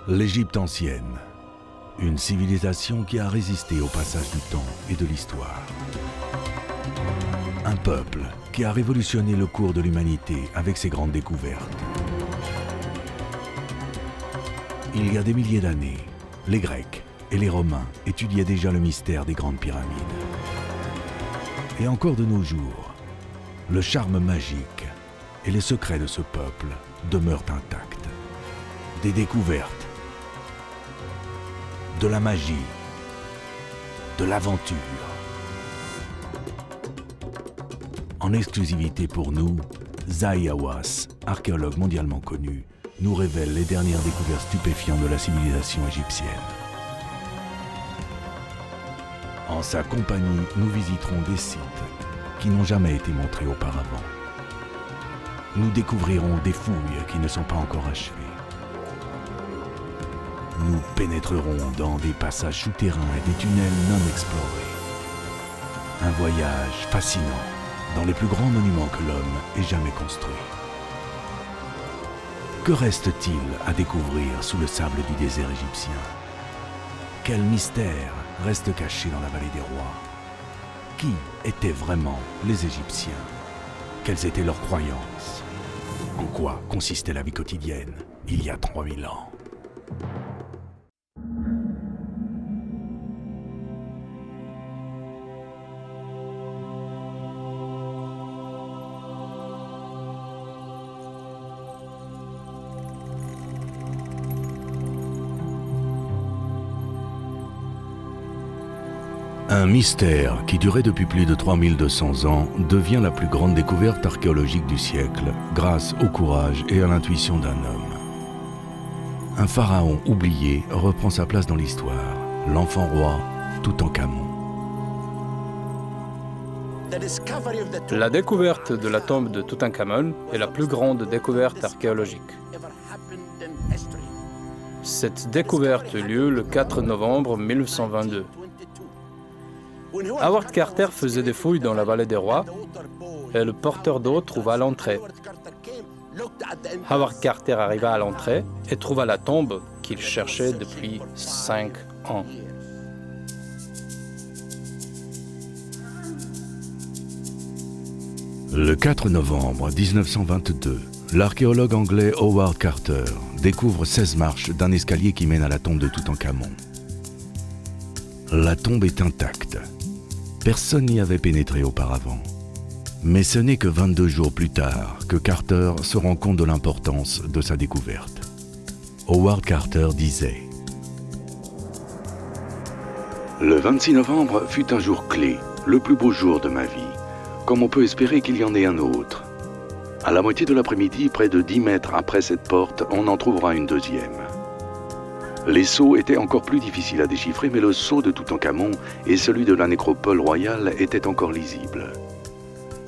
L'Égypte ancienne, une civilisation qui a résisté au passage du temps et de l'histoire. Un peuple qui a révolutionné le cours de l'humanité avec ses grandes découvertes. Il y a des milliers d'années, les Grecs et les Romains étudiaient déjà le mystère des grandes pyramides. Et encore de nos jours, le charme magique et les secrets de ce peuple demeurent intacts. Des découvertes, de la magie, de l'aventure. En exclusivité pour nous, Zahi Hawass, archéologue mondialement connu, nous révèle les dernières découvertes stupéfiantes de la civilisation égyptienne. En sa compagnie, nous visiterons des sites qui n'ont jamais été montrés auparavant. Nous découvrirons des fouilles qui ne sont pas encore achevées. Nous pénétrerons dans des passages souterrains et des tunnels non explorés. Un voyage fascinant dans les plus grands monuments que l'homme ait jamais construits. Que reste-t-il à découvrir sous le sable du désert égyptien? Quel mystère reste caché dans la vallée des rois? Qui étaient vraiment les Égyptiens? Quelles étaient leurs croyances? En quoi consistait la vie quotidienne il y a 3000 ans? Un mystère qui durait depuis plus de 3200 ans devient la plus grande découverte archéologique du siècle grâce au courage et à l'intuition d'un homme. Un pharaon oublié reprend sa place dans l'histoire, l'enfant roi Toutankhamon. La découverte de la tombe de Toutankhamon est la plus grande découverte archéologique. Cette découverte eut lieu le 4 novembre 1922. Howard Carter faisait des fouilles dans la vallée des rois et le porteur d'eau trouva l'entrée. Howard Carter arriva à l'entrée et trouva la tombe qu'il cherchait depuis 5 ans. Le 4 novembre 1922, l'archéologue anglais Howard Carter découvre 16 marches d'un escalier qui mène à la tombe de Toutankhamon. La tombe est intacte. Personne n'y avait pénétré auparavant. Mais ce n'est que 22 jours plus tard que Carter se rend compte de l'importance de sa découverte. Howard Carter disait « Le 26 novembre fut un jour clé, le plus beau jour de ma vie, comme on peut espérer qu'il y en ait un autre. À la moitié de l'après-midi, près de 10 mètres après cette porte, on en trouvera une deuxième. Les sceaux étaient encore plus difficiles à déchiffrer, mais le sceau de Toutankhamon et celui de la nécropole royale étaient encore lisibles.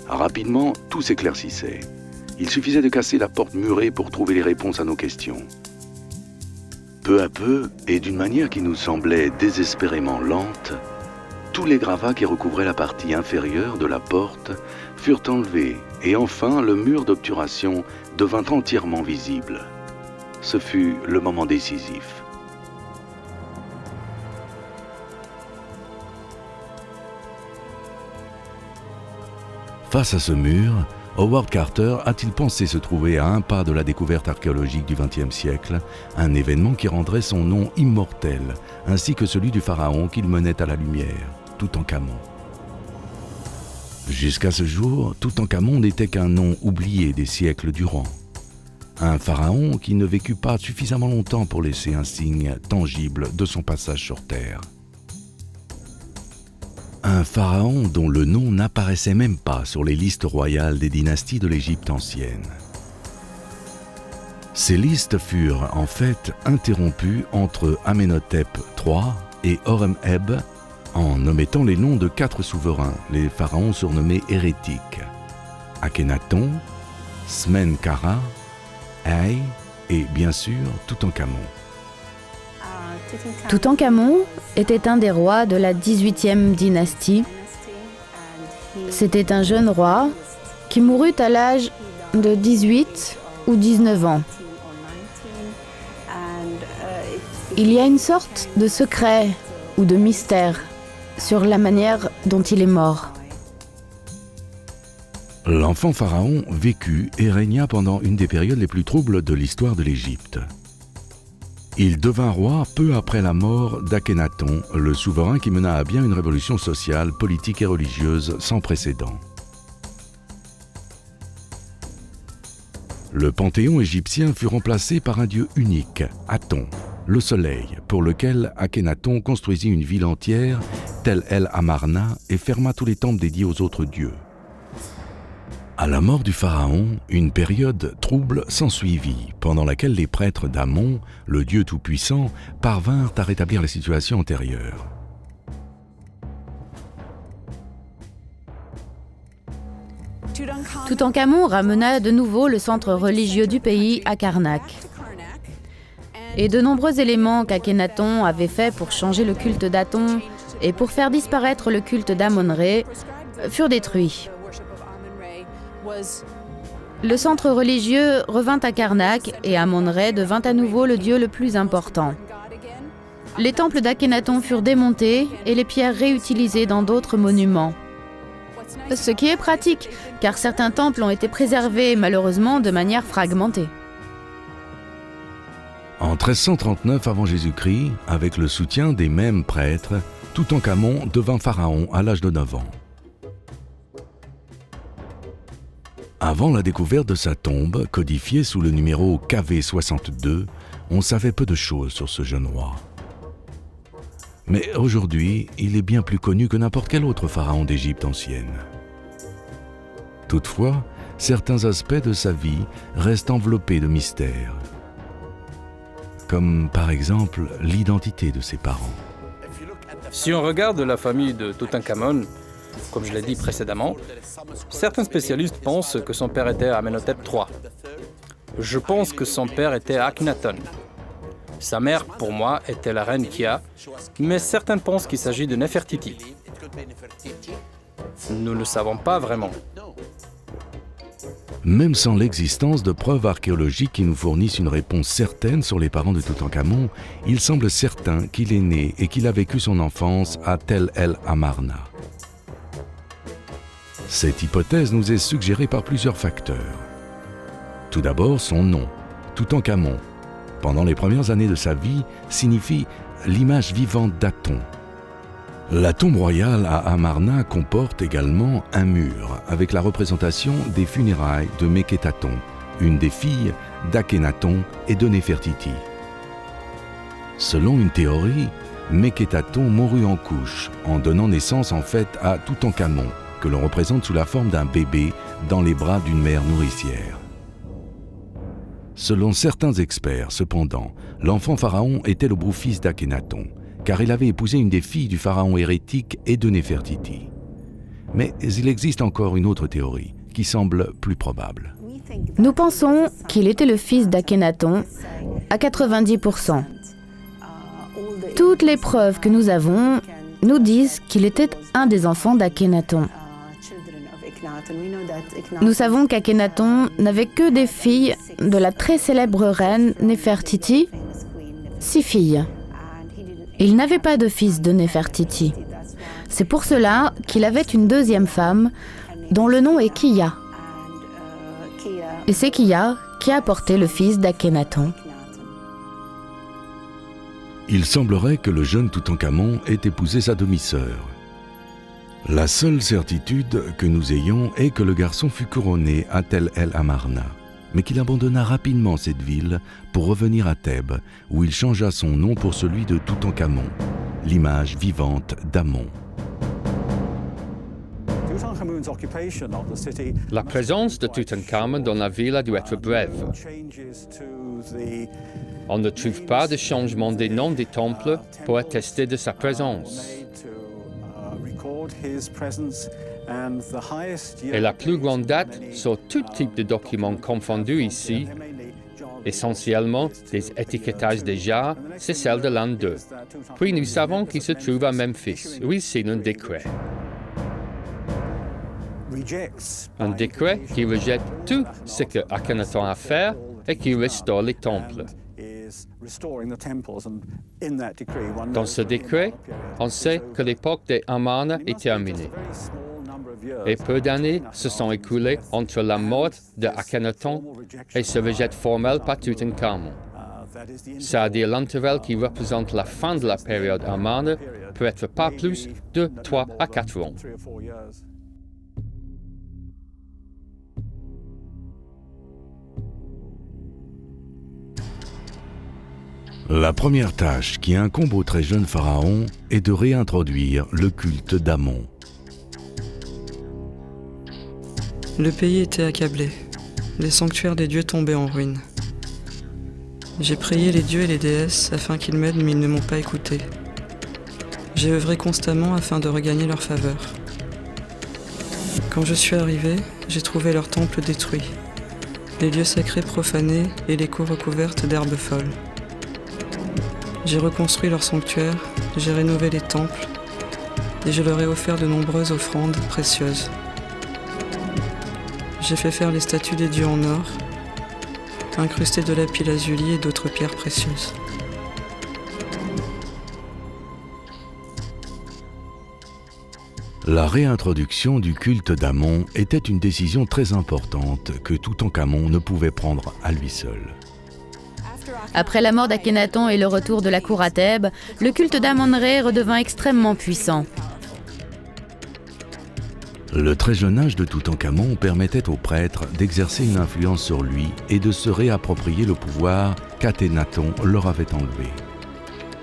Rapidement, tout s'éclaircissait. Il suffisait de casser la porte murée pour trouver les réponses à nos questions. Peu à peu, et d'une manière qui nous semblait désespérément lente, tous les gravats qui recouvraient la partie inférieure de la porte furent enlevés, et enfin le mur d'obturation devint entièrement visible. Ce fut le moment décisif. Face à ce mur, Howard Carter a-t-il pensé se trouver à un pas de la découverte archéologique du XXe siècle, un événement qui rendrait son nom immortel, ainsi que celui du pharaon qu'il menait à la lumière, Toutankhamon. Jusqu'à ce jour, Toutankhamon n'était qu'un nom oublié des siècles durant. Un pharaon qui ne vécut pas suffisamment longtemps pour laisser un signe tangible de son passage sur Terre. Un pharaon dont le nom n'apparaissait même pas sur les listes royales des dynasties de l'Égypte ancienne. Ces listes furent en fait interrompues entre Amenhotep III et Horemheb en omettant les noms de 4 souverains, les pharaons surnommés hérétiques, Akhenaton, Smenkhara, Haï et bien sûr Toutankhamon. Toutankhamon était un des rois de la 18e dynastie. C'était un jeune roi qui mourut à l'âge de 18 ou 19 ans. Il y a une sorte de secret ou de mystère sur la manière dont il est mort. L'enfant pharaon vécut et régna pendant une des périodes les plus troubles de l'histoire de l'Égypte. Il devint roi peu après la mort d'Akhénaton, le souverain qui mena à bien une révolution sociale, politique et religieuse sans précédent. Le panthéon égyptien fut remplacé par un dieu unique, Aton, le soleil, pour lequel Akhénaton construisit une ville entière, Tel El Amarna, et ferma tous les temples dédiés aux autres dieux. À la mort du pharaon, une période trouble s'ensuivit, pendant laquelle les prêtres d'Amon, le dieu tout-puissant, parvinrent à rétablir la situation antérieure. Toutankhamon ramena de nouveau le centre religieux du pays à Karnak. Et de nombreux éléments qu'Akhénaton avait faits pour changer le culte d'Aton et pour faire disparaître le culte d'Amon-Ré furent détruits. Le centre religieux revint à Karnak et Amon-Ré devint à nouveau le dieu le plus important. Les temples d'Akhénaton furent démontés et les pierres réutilisées dans d'autres monuments. Ce qui est pratique, car certains temples ont été préservés malheureusement de manière fragmentée. En 1339 avant Jésus-Christ, avec le soutien des mêmes prêtres, Toutankhamon devint pharaon à l'âge de 9 ans. Avant la découverte de sa tombe, codifiée sous le numéro KV62, on savait peu de choses sur ce jeune roi. Mais aujourd'hui, il est bien plus connu que n'importe quel autre pharaon d'Égypte ancienne. Toutefois, certains aspects de sa vie restent enveloppés de mystères, comme par exemple l'identité de ses parents. Si on regarde la famille de Toutankhamon, comme je l'ai dit précédemment, certains spécialistes pensent que son père était Amenhotep III. Je pense que son père était Akhenaton. Sa mère, pour moi, était la reine Kia, mais certains pensent qu'il s'agit de Nefertiti. Nous ne savons pas vraiment. Même sans l'existence de preuves archéologiques qui nous fournissent une réponse certaine sur les parents de Toutankhamon, il semble certain qu'il est né et qu'il a vécu son enfance à Tel El Amarna. Cette hypothèse nous est suggérée par plusieurs facteurs. Tout d'abord, son nom, Toutankhamon, pendant les premières années de sa vie, signifie l'image vivante d'Aton. La tombe royale à Amarna comporte également un mur avec la représentation des funérailles de Mekhetaton, une des filles d'Akhénaton et de Nefertiti. Selon une théorie, Mekhetaton mourut en couche, en donnant naissance en fait à Toutankhamon, que l'on représente sous la forme d'un bébé dans les bras d'une mère nourricière. Selon certains experts, cependant, l'enfant pharaon était le beau-fils d'Akhénaton, car il avait épousé une des filles du pharaon hérétique et de Nefertiti. Mais il existe encore une autre théorie, qui semble plus probable. Nous pensons qu'il était le fils d'Akhénaton à 90%. Toutes les preuves que nous avons nous disent qu'il était un des enfants d'Akhénaton. Nous savons qu'Akhénaton n'avait que des filles de la très célèbre reine Nefertiti, 6 filles. Il n'avait pas de fils de Nefertiti. C'est pour cela qu'il avait une deuxième femme dont le nom est Kia. Et c'est Kia qui a porté le fils d'Akhénaton. Il semblerait que le jeune Toutankhamon ait épousé sa demi-sœur. La seule certitude que nous ayons est que le garçon fut couronné à Tel El Amarna, mais qu'il abandonna rapidement cette ville pour revenir à Thèbes, où il changea son nom pour celui de Toutankhamon, l'image vivante d'Amon. La présence de Toutankhamon dans la ville a dû être brève. On ne trouve pas de changement des noms des temples pour attester de sa présence. Et la plus grande date sur tout type de documents confondus ici, essentiellement des étiquetages des jarres, c'est celle de l'an 2. Puis nous savons qu'il se trouve à Memphis, où il signe un décret. Un décret qui rejette tout ce que Akhenaton a fait et qui restaure les temples. Dans ce décret, on sait que l'époque des Amana est terminée. Et peu d'années se sont écoulées entre la mort de Akhenaton et ce rejet formel par Toutankhamon. C'est-à-dire l'intervalle qui représente la fin de la période Amana peut être pas plus de 3 à 4 ans. La première tâche qui incombe au très jeune pharaon est de réintroduire le culte d'Amon. Le pays était accablé. Les sanctuaires des dieux tombaient en ruine. J'ai prié les dieux et les déesses afin qu'ils m'aident, mais ils ne m'ont pas écouté. J'ai œuvré constamment afin de regagner leur faveur. Quand je suis arrivé, j'ai trouvé leur temple détruit, les lieux sacrés profanés et les cours recouvertes d'herbes folles. J'ai reconstruit leur sanctuaire, j'ai rénové les temples et je leur ai offert de nombreuses offrandes précieuses. J'ai fait faire les statues des dieux en or, incrustées de lapis-lazuli et d'autres pierres précieuses. La réintroduction du culte d'Amon était une décision très importante que Toutankhamon ne pouvait prendre à lui seul. Après la mort d'Akhenaton et le retour de la cour à Thèbes, le culte d'Amon-Ré redevint extrêmement puissant. Le très jeune âge de Toutankhamon permettait aux prêtres d'exercer une influence sur lui et de se réapproprier le pouvoir qu'Akhenaton leur avait enlevé.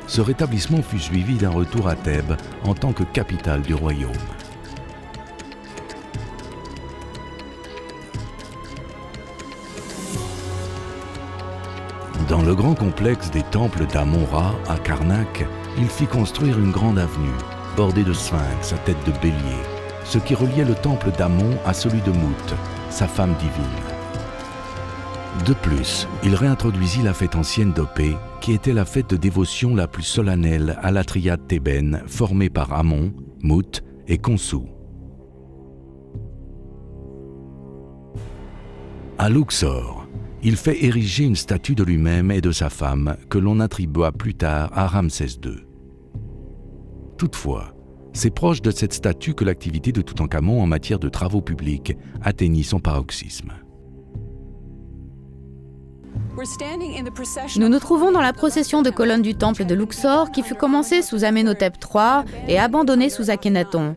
Ce rétablissement fut suivi d'un retour à Thèbes en tant que capitale du royaume. Dans le grand complexe des temples d'Amon-Ra à Karnak, il fit construire une grande avenue, bordée de sphinx à tête de bélier, ce qui reliait le temple d'Amon à celui de Mout, sa femme divine. De plus, il réintroduisit la fête ancienne d'Opé, qui était la fête de dévotion la plus solennelle à la triade thébaine formée par Amon, Mout et Khonsou. À Luxor, il fait ériger une statue de lui-même et de sa femme que l'on attribua plus tard à Ramsès II. Toutefois, c'est proche de cette statue que l'activité de Toutankhamon en matière de travaux publics atteignit son paroxysme. Nous nous trouvons dans la procession de colonnes du temple de Luxor qui fut commencée sous Amenhotep III et abandonnée sous Akhenaton.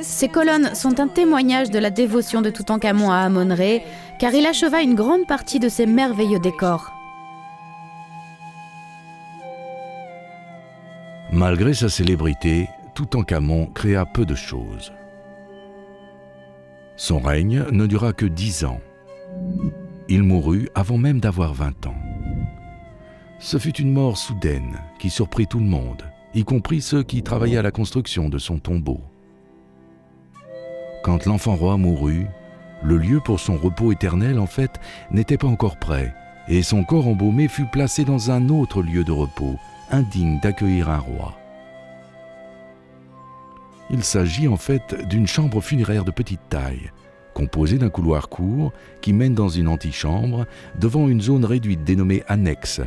Ces colonnes sont un témoignage de la dévotion de Toutankhamon à Amon-Ré, car il acheva une grande partie de ces merveilleux décors. Malgré sa célébrité, Toutankhamon créa peu de choses. Son règne ne dura que 10 ans. Il mourut avant même d'avoir 20 ans. Ce fut une mort soudaine qui surprit tout le monde, y compris ceux qui travaillaient à la construction de son tombeau. Quand l'enfant roi mourut, le lieu pour son repos éternel, en fait, n'était pas encore prêt, et son corps embaumé fut placé dans un autre lieu de repos, indigne d'accueillir un roi. Il s'agit en fait d'une chambre funéraire de petite taille, composée d'un couloir court qui mène dans une antichambre devant une zone réduite dénommée annexe,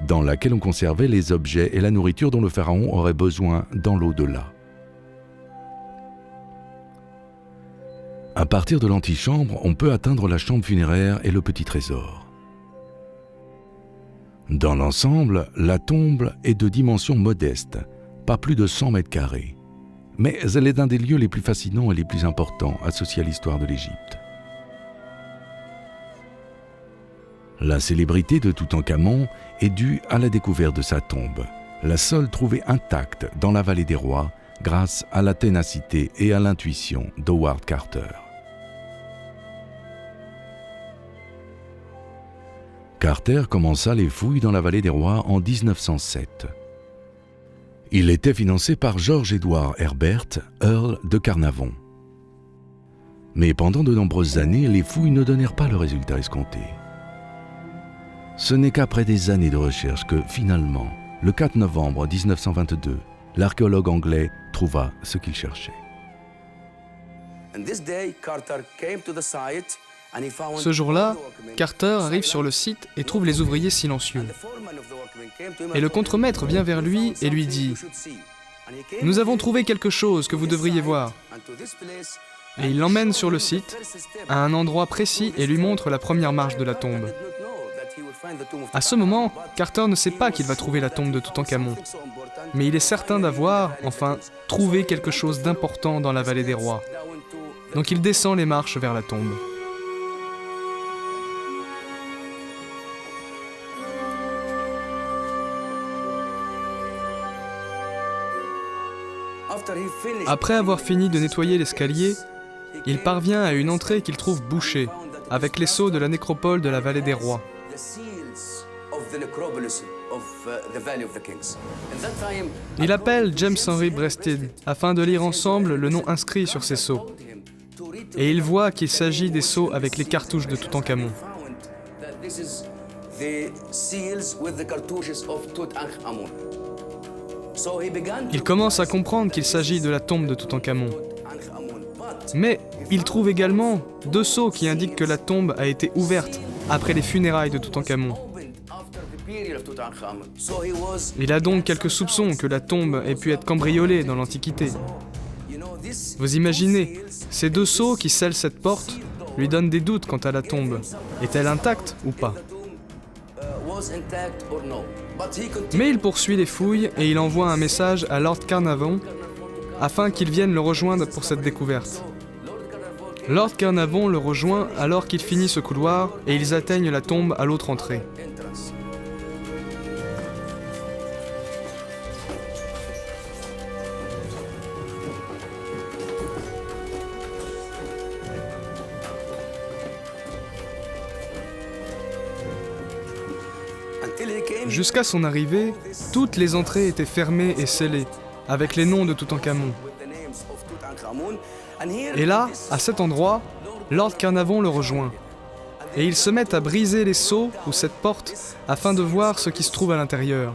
dans laquelle on conservait les objets et la nourriture dont le pharaon aurait besoin dans l'au-delà. À partir de l'antichambre, on peut atteindre la chambre funéraire et le petit trésor. Dans l'ensemble, la tombe est de dimension modeste, pas plus de 100 mètres carrés. Mais elle est un des lieux les plus fascinants et les plus importants associés à l'histoire de l'Égypte. La célébrité de Toutankhamon est due à la découverte de sa tombe, la seule trouvée intacte dans la vallée des rois grâce à la ténacité et à l'intuition d'Howard Carter. Carter commença les fouilles dans la vallée des rois en 1907. Il était financé par George Edward Herbert, Earl de Carnarvon. Mais pendant de nombreuses années, les fouilles ne donnèrent pas le résultat escompté. Ce n'est qu'après des années de recherche que, finalement, le 4 novembre 1922, l'archéologue anglais trouva ce qu'il cherchait. And this day, Carter came to the site Ce jour-là, Carter arrive sur le site et trouve les ouvriers silencieux. Et le contremaître vient vers lui et lui dit « Nous avons trouvé quelque chose que vous devriez voir. » Et il l'emmène sur le site, à un endroit précis et lui montre la première marche de la tombe. À ce moment, Carter ne sait pas qu'il va trouver la tombe de Toutankhamon, mais il est certain d'avoir, enfin, trouvé quelque chose d'important dans la vallée des rois. Donc il descend les marches vers la tombe. Après avoir fini de nettoyer l'escalier, il parvient à une entrée qu'il trouve bouchée, avec les sceaux de la nécropole de la vallée des rois. Il appelle James Henry Breasted afin de lire ensemble le nom inscrit sur ces sceaux. Et il voit qu'il s'agit des sceaux avec les cartouches de Toutankhamon. Il commence à comprendre qu'il s'agit de la tombe de Toutankhamon. Mais il trouve également 2 sceaux qui indiquent que la tombe a été ouverte après les funérailles de Toutankhamon. Il a donc quelques soupçons que la tombe ait pu être cambriolée dans l'Antiquité. Vous imaginez, ces 2 sceaux qui scellent cette porte lui donnent des doutes quant à la tombe. Est-elle intacte ou pas ? Mais il poursuit les fouilles et il envoie un message à Lord Carnarvon afin qu'il vienne le rejoindre pour cette découverte. Lord Carnarvon le rejoint alors qu'il finit ce couloir et ils atteignent la tombe à l'autre entrée. Jusqu'à son arrivée, toutes les entrées étaient fermées et scellées, avec les noms de Toutankhamon. Et là, à cet endroit, Lord Carnarvon le rejoint. Et ils se mettent à briser les sceaux ou cette porte afin de voir ce qui se trouve à l'intérieur.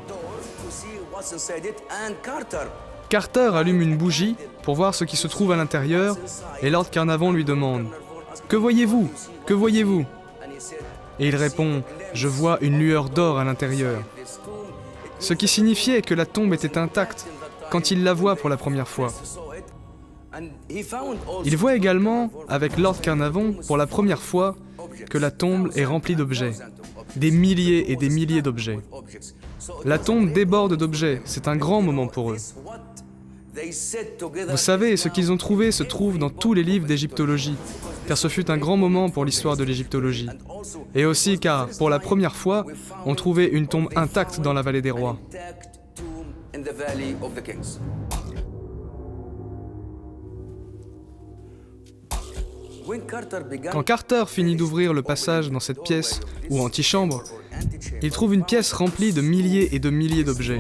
Carter allume une bougie pour voir ce qui se trouve à l'intérieur et Lord Carnarvon lui demande « Que voyez-vous ? Que voyez-vous » Et il répond « Je vois une lueur d'or à l'intérieur ». Ce qui signifiait que la tombe était intacte quand il la voit pour la première fois. Il voit également, avec Lord Carnarvon, pour la première fois, que la tombe est remplie d'objets. Des milliers et des milliers d'objets. La tombe déborde d'objets, c'est un grand moment pour eux. Vous savez, ce qu'ils ont trouvé se trouve dans tous les livres d'égyptologie, car ce fut un grand moment pour l'histoire de l'égyptologie. Et aussi car, pour la première fois, on trouvait une tombe intacte dans la vallée des rois. Quand Carter finit d'ouvrir le passage dans cette pièce, ou antichambre, il trouve une pièce remplie de milliers et de milliers d'objets.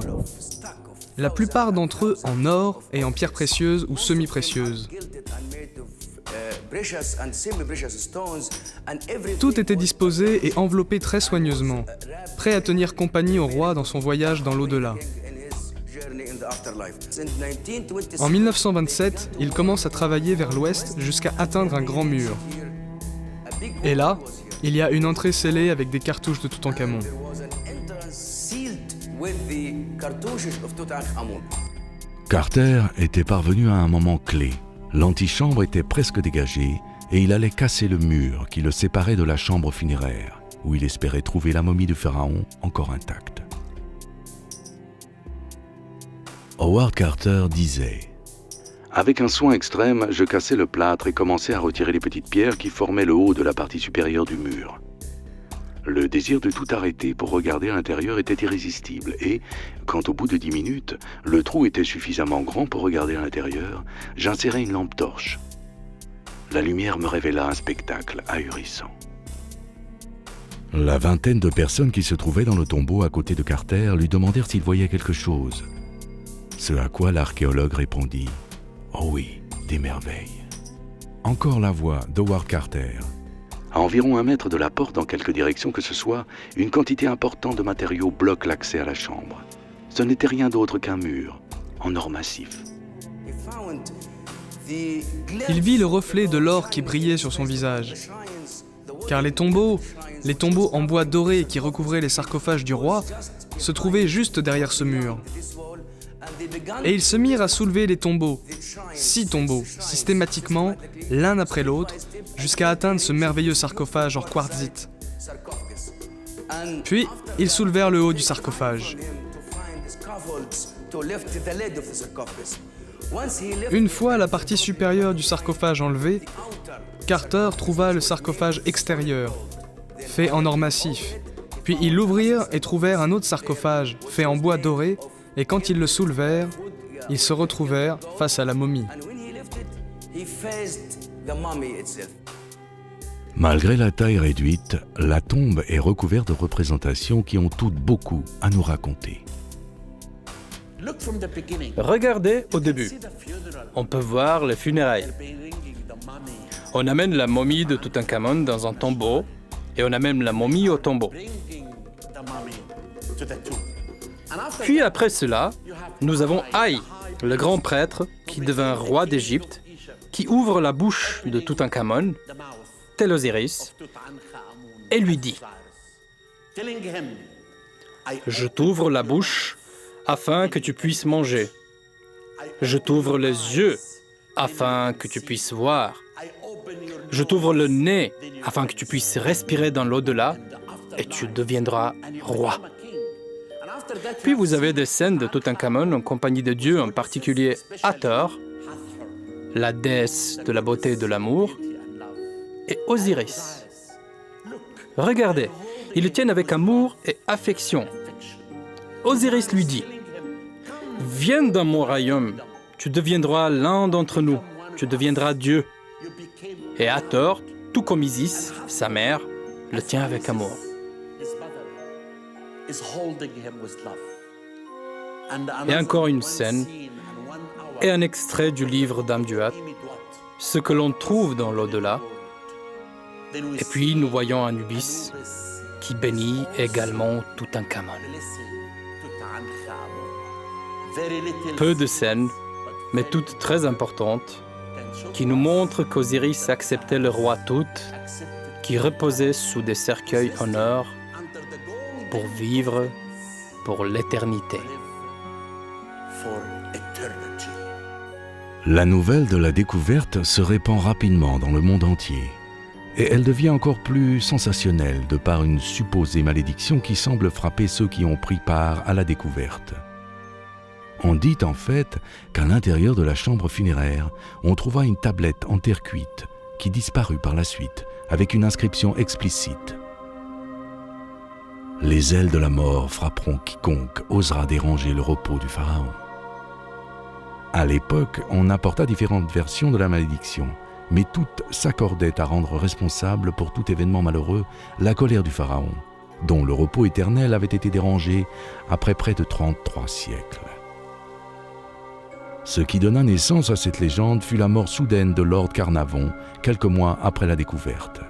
La plupart d'entre eux en or et en pierres précieuses ou semi-précieuses. Tout était disposé et enveloppé très soigneusement, prêt à tenir compagnie au roi dans son voyage dans l'au-delà. En 1927, il commence à travailler vers l'ouest jusqu'à atteindre un grand mur. Et là, il y a une entrée scellée avec des cartouches de Toutankhamon. Carter était parvenu à un moment clé. L'antichambre était presque dégagée et il allait casser le mur qui le séparait de la chambre funéraire, où il espérait trouver la momie du pharaon encore intacte. Howard Carter disait « Avec un soin extrême, je cassai le plâtre et commençai à retirer les petites pierres qui formaient le haut de la partie supérieure du mur. Le désir de tout arrêter pour regarder à l'intérieur était irrésistible et, quand au bout de 10 minutes, le trou était suffisamment grand pour regarder à l'intérieur, j'insérai une lampe torche. La lumière me révéla un spectacle ahurissant. La vingtaine de personnes qui se trouvaient dans le tombeau à côté de Carter lui demandèrent s'il voyait quelque chose. Ce à quoi l'archéologue répondit « Oh oui, des merveilles ». Encore la voix d'Howard Carter. À environ 1 mètre de la porte, dans quelque direction que ce soit, une quantité importante de matériaux bloque l'accès à la chambre. Ce n'était rien d'autre qu'un mur, en or massif. Il vit le reflet de l'or qui brillait sur son visage. car les tombeaux en bois doré qui recouvraient les sarcophages du roi se trouvaient juste derrière ce mur. Et ils se mirent à soulever les tombeaux, 6 tombeaux, systématiquement, l'un après l'autre, jusqu'à atteindre ce merveilleux sarcophage en quartzite. Puis, ils soulevèrent le haut du sarcophage. Une fois la partie supérieure du sarcophage enlevée, Carter trouva le sarcophage extérieur, fait en or massif. Puis ils l'ouvrirent et trouvèrent un autre sarcophage, fait en bois doré, et quand ils le soulevèrent, ils se retrouvèrent face à la momie. Malgré la taille réduite, la tombe est recouverte de représentations qui ont toutes beaucoup à nous raconter. Regardez au début. On peut voir les funérailles. On amène la momie de Toutankhamon dans un tombeau et on amène la momie au tombeau. Puis après cela, nous avons Haï, le grand prêtre qui devint roi d'Égypte, qui ouvre la bouche de Toutankhamon, tel Osiris, et lui dit « Je t'ouvre la bouche afin que tu puisses manger. Je t'ouvre les yeux afin que tu puisses voir. Je t'ouvre le nez afin que tu puisses respirer dans l'au-delà et tu deviendras roi. » Puis vous avez des scènes de Toutankhamon en compagnie de dieux, en particulier Hathor, la déesse de la beauté et de l'amour, et Osiris. Regardez, ils le tiennent avec amour et affection. Osiris lui dit « Viens dans mon royaume, tu deviendras l'un d'entre nous, tu deviendras Dieu. » Et Hathor, tout comme Isis, sa mère, le tient avec amour. Et encore une scène et un extrait du livre d'Amduat, ce que l'on trouve dans l'au-delà. Et puis nous voyons Anubis qui bénit également Toutankhamon. Peu de scènes, mais toutes très importantes, qui nous montrent qu'Osiris acceptait le roi Tout, qui reposait sous des cercueils en or pour vivre pour l'éternité. La nouvelle de la découverte se répand rapidement dans le monde entier. Et elle devient encore plus sensationnelle de par une supposée malédiction qui semble frapper ceux qui ont pris part à la découverte. On dit en fait qu'à l'intérieur de la chambre funéraire, on trouva une tablette en terre cuite qui disparut par la suite avec une inscription explicite. « Les ailes de la mort frapperont quiconque osera déranger le repos du pharaon. » À l'époque, on apporta différentes versions de la malédiction, mais toutes s'accordaient à rendre responsable pour tout événement malheureux la colère du pharaon, dont le repos éternel avait été dérangé après près de 33 siècles. Ce qui donna naissance à cette légende fut la mort soudaine de Lord Carnarvon, quelques mois après la découverte.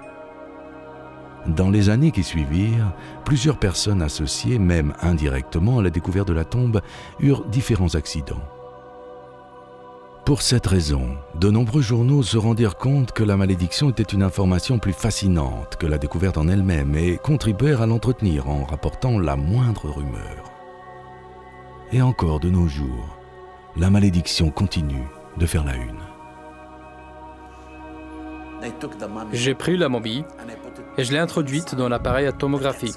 Dans les années qui suivirent, plusieurs personnes associées, même indirectement à la découverte de la tombe, eurent différents accidents. Pour cette raison, de nombreux journaux se rendirent compte que la malédiction était une information plus fascinante que la découverte en elle-même et contribuèrent à l'entretenir en rapportant la moindre rumeur. Et encore de nos jours, la malédiction continue de faire la une. J'ai pris la momie et je l'ai introduite dans l'appareil à tomographie.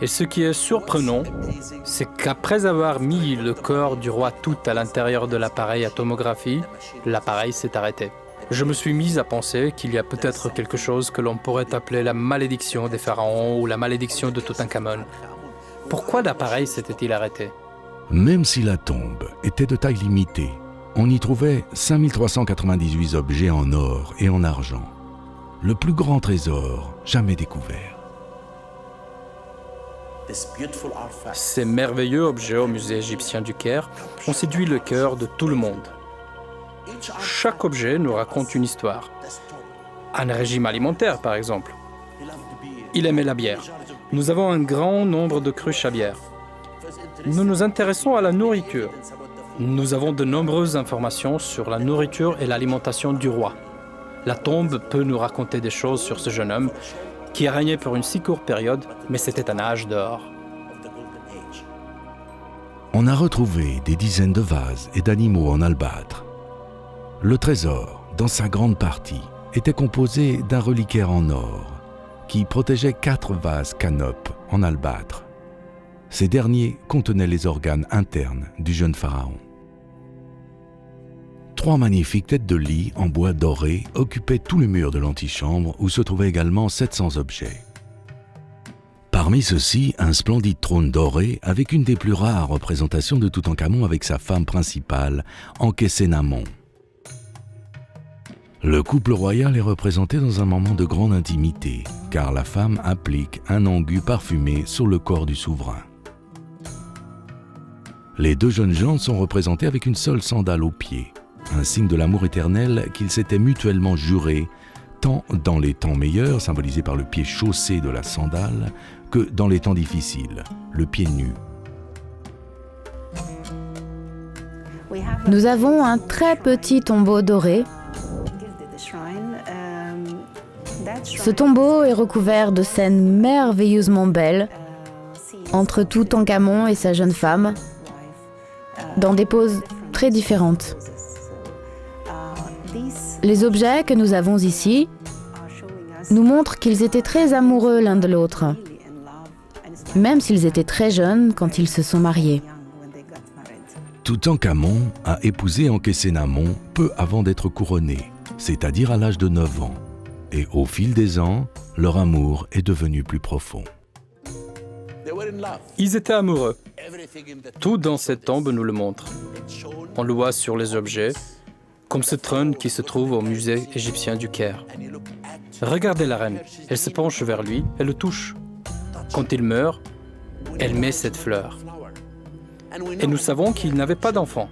Et ce qui est surprenant, c'est qu'après avoir mis le corps du roi Tout à l'intérieur de l'appareil à tomographie, l'appareil s'est arrêté. Je me suis mis à penser qu'il y a peut-être quelque chose que l'on pourrait appeler la malédiction des pharaons ou la malédiction de Toutankhamon. Pourquoi l'appareil s'était-il arrêté ? Même si la tombe était de taille limitée, on y trouvait 5398 objets en or et en argent. Le plus grand trésor jamais découvert. Ces merveilleux objets au musée égyptien du Caire ont séduit le cœur de tout le monde. Chaque objet nous raconte une histoire. Un régime alimentaire, par exemple. Il aimait la bière. Nous avons un grand nombre de cruches à bière. Nous nous intéressons à la nourriture. Nous avons de nombreuses informations sur la nourriture et l'alimentation du roi. La tombe peut nous raconter des choses sur ce jeune homme qui a régné pour une si courte période, mais c'était un âge d'or. On a retrouvé des dizaines de vases et d'animaux en albâtre. Le trésor, dans sa grande partie, était composé d'un reliquaire en or qui protégeait 4 vases canopes en albâtre. Ces derniers contenaient les organes internes du jeune pharaon. 3 magnifiques têtes de lit en bois doré occupaient tout le mur de l'antichambre où se trouvaient également 700 objets. Parmi ceux-ci, un splendide trône doré avec une des plus rares représentations de Toutankhamon avec sa femme principale, Ankhésénamon. Le couple royal est représenté dans un moment de grande intimité, car la femme applique un ongut parfumé sur le corps du souverain. Les 2 jeunes gens sont représentés avec une seule sandale au pied, un signe de l'amour éternel qu'ils s'étaient mutuellement juré, tant dans les temps meilleurs, symbolisés par le pied chaussé de la sandale, que dans les temps difficiles, le pied nu. Nous avons un très petit tombeau doré. Ce tombeau est recouvert de scènes merveilleusement belles entre Toutankhamon et sa jeune femme, dans des poses très différentes. Les objets que nous avons ici nous montrent qu'ils étaient très amoureux l'un de l'autre, même s'ils étaient très jeunes quand ils se sont mariés. Toutankhamon a épousé Ankhésénamon peu avant d'être couronné, c'est-à-dire à l'âge de 9 ans. Et au fil des ans, leur amour est devenu plus profond. Ils étaient amoureux. Tout dans cette tombe nous le montre. On le voit sur les objets, comme ce trône qui se trouve au musée égyptien du Caire. Regardez la reine, elle se penche vers lui et le touche. Quand il meurt, elle met cette fleur. Et nous savons qu'il n'avait pas d'enfant.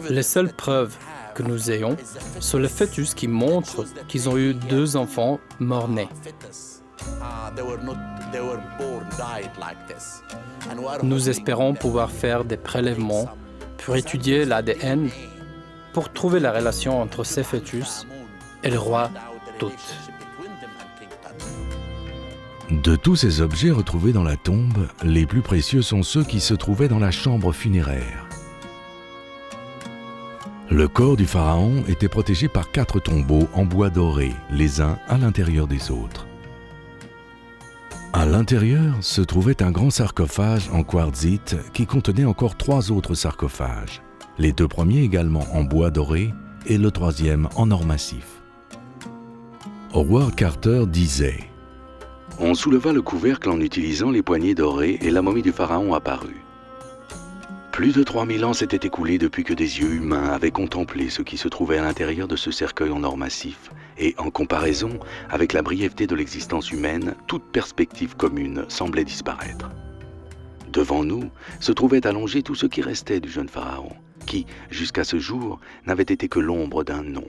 Les seules preuves que nous ayons sont les fœtus qui montrent qu'ils ont eu 2 enfants mort-nés. Nous espérons pouvoir faire des prélèvements pour étudier l'ADN, pour trouver la relation entre ces fœtus et le roi Tout. De tous ces objets retrouvés dans la tombe, les plus précieux sont ceux qui se trouvaient dans la chambre funéraire. Le corps du pharaon était protégé par 4 tombeaux en bois doré, les uns à l'intérieur des autres. À l'intérieur se trouvait un grand sarcophage en quartzite qui contenait encore 3 autres sarcophages, les 2 premiers également en bois doré et le 3e en or massif. Howard Carter disait « On souleva le couvercle en utilisant les poignées dorées et la momie du pharaon apparut. Plus de 3000 ans s'étaient écoulés depuis que des yeux humains avaient contemplé ce qui se trouvait à l'intérieur de ce cercueil en or massif, et en comparaison avec la brièveté de l'existence humaine, toute perspective commune semblait disparaître. Devant nous se trouvait allongé tout ce qui restait du jeune pharaon, qui, jusqu'à ce jour, n'avait été que l'ombre d'un nom.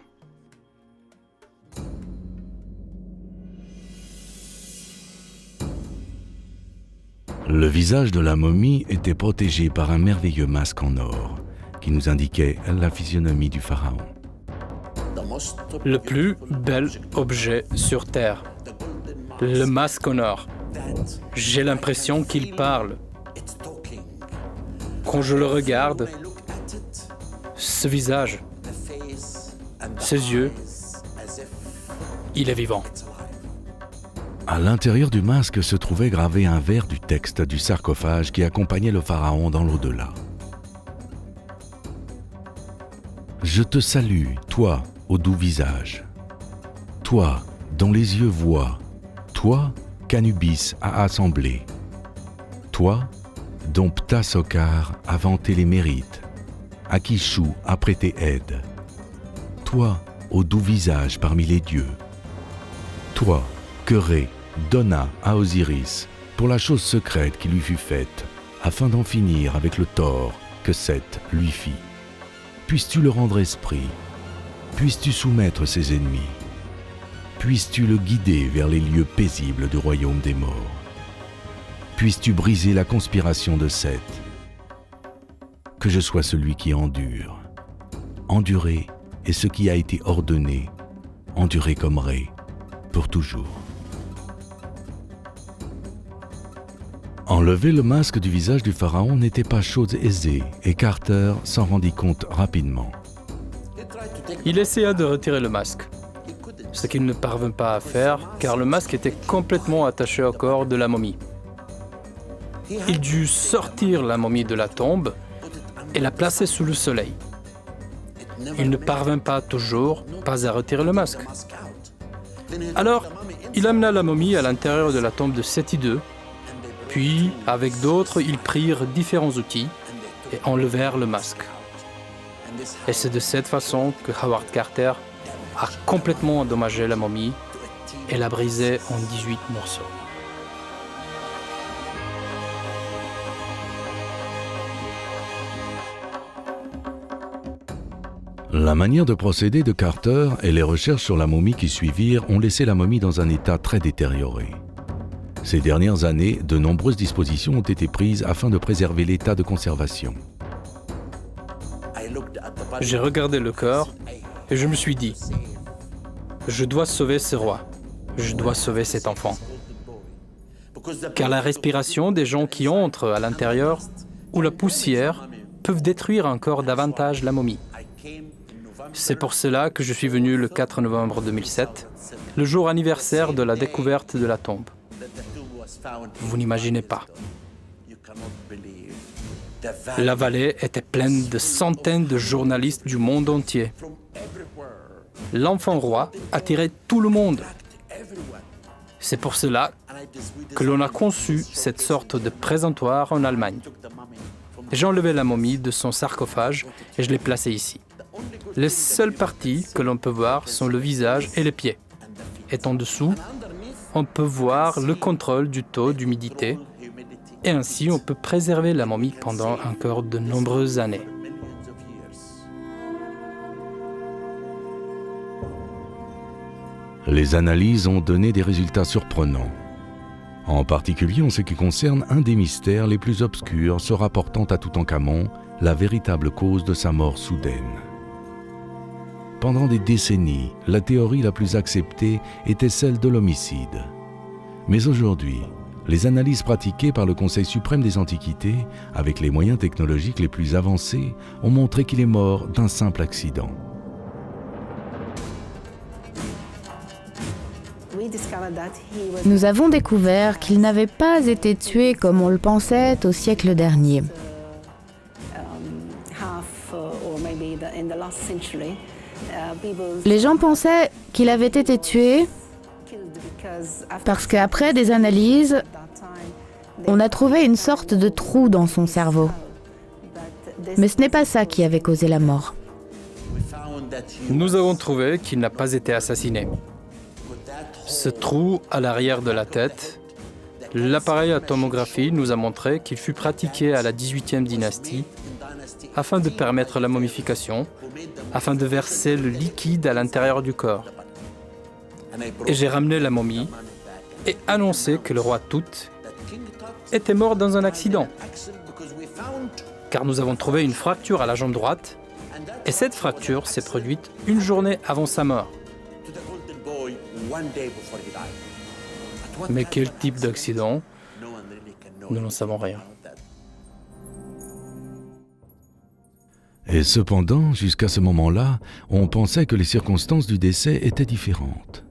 Le visage de la momie était protégé par un merveilleux masque en or qui nous indiquait la physionomie du pharaon. Le plus bel objet sur Terre, le masque en or. J'ai l'impression qu'il parle. Quand je le regarde, ce visage, ses yeux, il est vivant. À l'intérieur du masque se trouvait gravé un vers du texte du sarcophage qui accompagnait le pharaon dans l'au-delà. Je te salue, toi, au doux visage. Toi, dont les yeux voient. Toi, qu'Anubis a assemblé. Toi, dont Ptah-Sokar a vanté les mérites. À qui Chou a prêté aide. Toi, au doux visage parmi les dieux. Toi, que Ré donna à Osiris pour la chose secrète qui lui fut faite, afin d'en finir avec le tort que Seth lui fit. Puisses-tu le rendre esprit, puisses-tu soumettre ses ennemis, puisses-tu le guider vers les lieux paisibles du royaume des morts, puisses-tu briser la conspiration de Seth, que je sois celui qui endure. Endurer est ce qui a été ordonné, endurer comme Ré, pour toujours. Enlever le masque du visage du pharaon n'était pas chose aisée et Carter s'en rendit compte rapidement. Il essaya de retirer le masque, ce qu'il ne parvint pas à faire car le masque était complètement attaché au corps de la momie. Il dut sortir la momie de la tombe et la placer sous le soleil. Il ne parvint pas toujours à retirer le masque. Alors, il amena la momie à l'intérieur de la tombe de Séti II, puis, avec d'autres, ils prirent différents outils et enlevèrent le masque. Et c'est de cette façon que Howard Carter a complètement endommagé la momie et l'a brisée en 18 morceaux. La manière de procéder de Carter et les recherches sur la momie qui suivirent ont laissé la momie dans un état très détérioré. Ces dernières années, de nombreuses dispositions ont été prises afin de préserver l'état de conservation. J'ai regardé le corps et je me suis dit, je dois sauver ce roi, je dois sauver cet enfant. Car la respiration des gens qui entrent à l'intérieur ou la poussière peuvent détruire encore davantage la momie. C'est pour cela que je suis venu le 4 novembre 2007, le jour anniversaire de la découverte de la tombe. Vous n'imaginez pas. La vallée était pleine de centaines de journalistes du monde entier. L'enfant roi attirait tout le monde. C'est pour cela que l'on a conçu cette sorte de présentoir en Allemagne. J'ai enlevé la momie de son sarcophage et je l'ai placée ici. Les seules parties que l'on peut voir sont le visage et les pieds. Et en dessous, on peut voir le contrôle du taux d'humidité et ainsi on peut préserver la momie pendant encore de nombreuses années. Les analyses ont donné des résultats surprenants. En particulier en ce qui concerne un des mystères les plus obscurs se rapportant à Toutankhamon, la véritable cause de sa mort soudaine. Pendant des décennies, la théorie la plus acceptée était celle de l'homicide. Mais aujourd'hui, les analyses pratiquées par le Conseil suprême des Antiquités, avec les moyens technologiques les plus avancés, ont montré qu'il est mort d'un simple accident. Nous avons découvert qu'il n'avait pas été tué comme on le pensait au siècle dernier. Les gens pensaient qu'il avait été tué parce qu'après des analyses, on a trouvé une sorte de trou dans son cerveau. Mais ce n'est pas ça qui avait causé la mort. Nous avons trouvé qu'il n'a pas été assassiné. Ce trou à l'arrière de la tête, l'appareil à tomographie nous a montré qu'il fut pratiqué à la 18e dynastie afin de permettre la momification, afin de verser le liquide à l'intérieur du corps. Et j'ai ramené la momie et annoncé que le roi Tout était mort dans un accident. Car nous avons trouvé une fracture à la jambe droite et cette fracture s'est produite une journée avant sa mort. Mais quel type d'accident? Nous n'en savons rien. Et cependant, jusqu'à ce moment-là, on pensait que les circonstances du décès étaient différentes.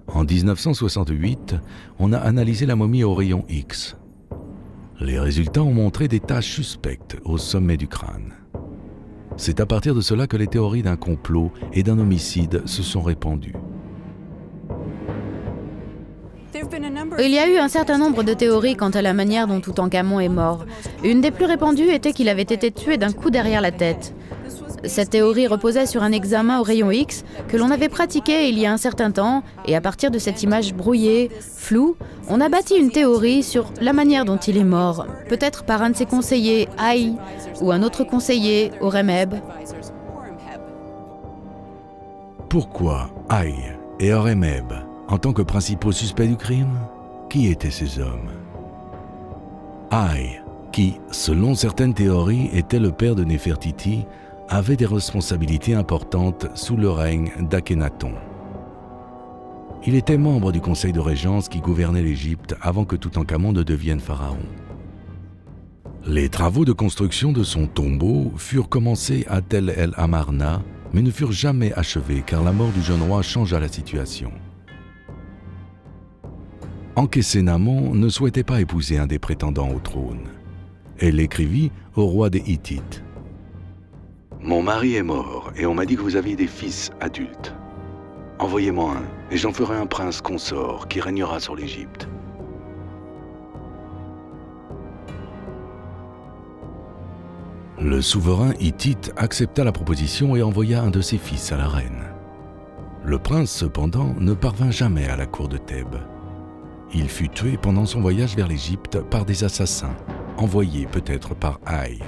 En 1968, on a analysé la momie au rayon X. Les résultats ont montré des taches suspectes au sommet du crâne. C'est à partir de cela que les théories d'un complot et d'un homicide se sont répandues. Il y a eu un certain nombre de théories quant à la manière dont Toutankhamon est mort. Une des plus répandues était qu'il avait été tué d'un coup derrière la tête. Cette théorie reposait sur un examen au rayon X que l'on avait pratiqué il y a un certain temps, et à partir de cette image brouillée, floue, on a bâti une théorie sur la manière dont il est mort, peut-être par un de ses conseillers, Haï, ou un autre conseiller, Horemheb. Pourquoi Haï et Horemheb en tant que principaux suspects du crime? Qui étaient ces hommes? Haï, qui, selon certaines théories, était le père de Néfertiti, avait des responsabilités importantes sous le règne d'Akhénaton. Il était membre du conseil de régence qui gouvernait l'Égypte avant que Toutankhamon ne devienne pharaon. Les travaux de construction de son tombeau furent commencés à Tel El Amarna, mais ne furent jamais achevés car la mort du jeune roi changea la situation. Ankhésénamon ne souhaitait pas épouser un des prétendants au trône. Elle écrivit au roi des Hittites. « Mon mari est mort et on m'a dit que vous aviez des fils adultes. Envoyez-moi un et j'en ferai un prince consort qui régnera sur l'Égypte. » Le souverain hittite accepta la proposition et envoya un de ses fils à la reine. Le prince, cependant, ne parvint jamais à la cour de Thèbes. Il fut tué pendant son voyage vers l'Égypte par des assassins, envoyés peut-être par Haï.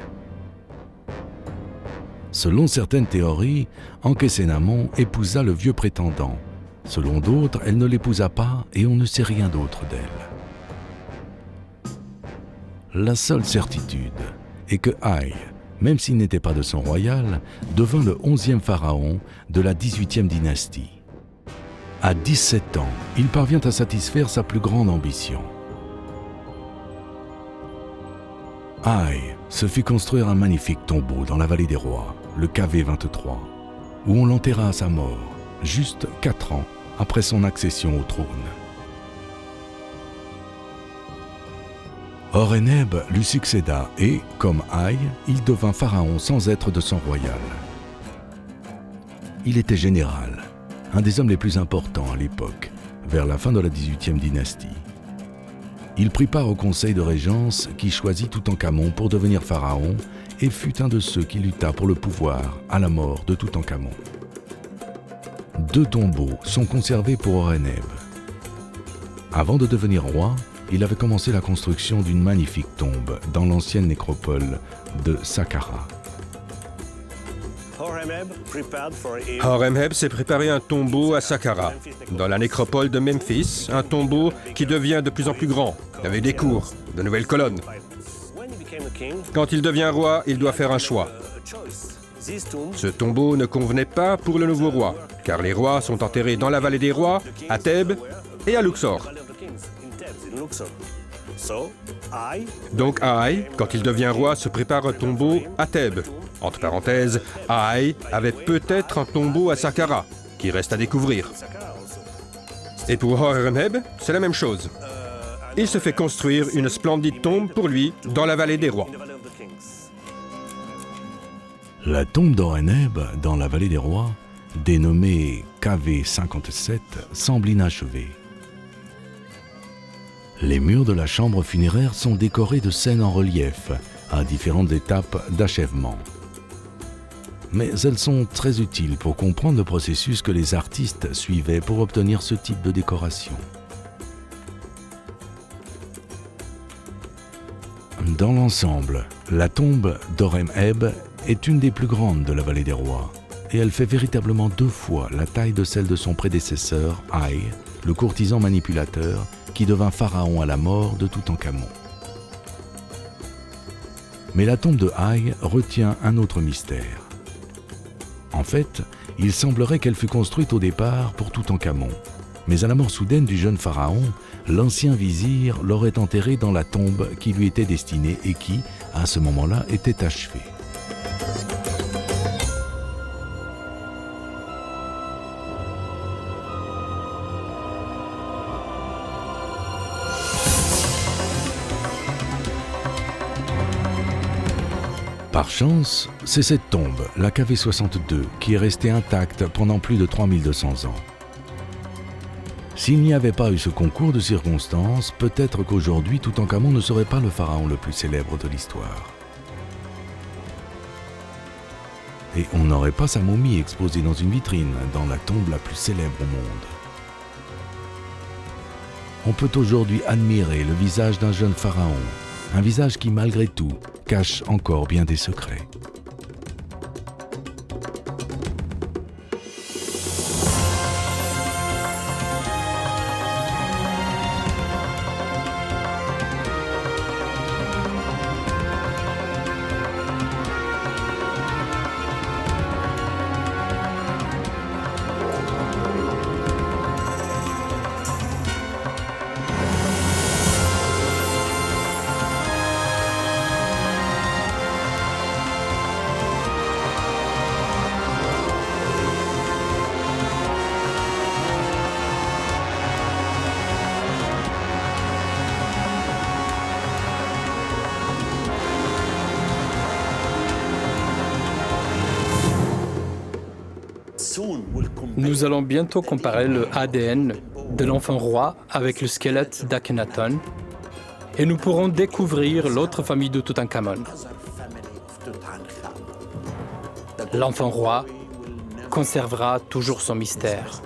Selon certaines théories, Ankhésénamon épousa le vieux prétendant. Selon d'autres, elle ne l'épousa pas et on ne sait rien d'autre d'elle. La seule certitude est que Haï, même s'il n'était pas de sang royal, devint le 11e pharaon de la 18e dynastie. À 17 ans, il parvient à satisfaire sa plus grande ambition. Haï se fit construire un magnifique tombeau dans la vallée des rois, le KV23, où on l'enterra à sa mort, juste 4 ans après son accession au trône. Horemheb lui succéda et, comme Haï, il devint pharaon sans être de sang royal. Il était général, un des hommes les plus importants à l'époque, vers la fin de la 18e dynastie. Il prit part au conseil de régence qui choisit Toutankhamon pour devenir pharaon et fut un de ceux qui lutta pour le pouvoir à la mort de Toutankhamon. 2 tombeaux sont conservés pour Horemheb. Avant de devenir roi, il avait commencé la construction d'une magnifique tombe dans l'ancienne nécropole de Saqqara. Horemheb s'est préparé un tombeau à Saqqara, dans la nécropole de Memphis, un tombeau qui devient de plus en plus grand, avec des cours, de nouvelles colonnes. Quand il devient roi, il doit faire un choix. Ce tombeau ne convenait pas pour le nouveau roi, car les rois sont enterrés dans la vallée des rois, à Thèbes et à Luxor. Donc Haï, quand il devient roi, se prépare un tombeau à Thèbes. Entre parenthèses, Haï avait peut-être un tombeau à Saqqara, qui reste à découvrir. Et pour Horemheb, c'est la même chose. Il se fait construire une splendide tombe pour lui dans la vallée des rois. La tombe d'Horemheb dans la vallée des rois, dénommée KV57, semble inachevée. Les murs de la chambre funéraire sont décorés de scènes en relief, à différentes étapes d'achèvement. Mais elles sont très utiles pour comprendre le processus que les artistes suivaient pour obtenir ce type de décoration. Dans l'ensemble, la tombe d'Horemheb est une des plus grandes de la vallée des rois, et elle fait véritablement 2 fois la taille de celle de son prédécesseur, Haï, le courtisan manipulateur, qui devint pharaon à la mort de Toutankhamon. Mais la tombe de Haï retient un autre mystère. En fait, il semblerait qu'elle fut construite au départ pour Toutankhamon, mais à la mort soudaine du jeune pharaon, l'ancien vizir l'aurait enterré dans la tombe qui lui était destinée et qui, à ce moment-là, était achevée. Par chance, c'est cette tombe, la KV62, qui est restée intacte pendant plus de 3200 ans. S'il n'y avait pas eu ce concours de circonstances, peut-être qu'aujourd'hui, Toutankhamon ne serait pas le pharaon le plus célèbre de l'histoire. Et on n'aurait pas sa momie exposée dans une vitrine, dans la tombe la plus célèbre au monde. On peut aujourd'hui admirer le visage d'un jeune pharaon, un visage qui, malgré tout, cache encore bien des secrets. Nous allons bientôt comparer le ADN de l'enfant roi avec le squelette d'Akhenaton et nous pourrons découvrir l'autre famille de Toutankhamon. L'enfant roi conservera toujours son mystère.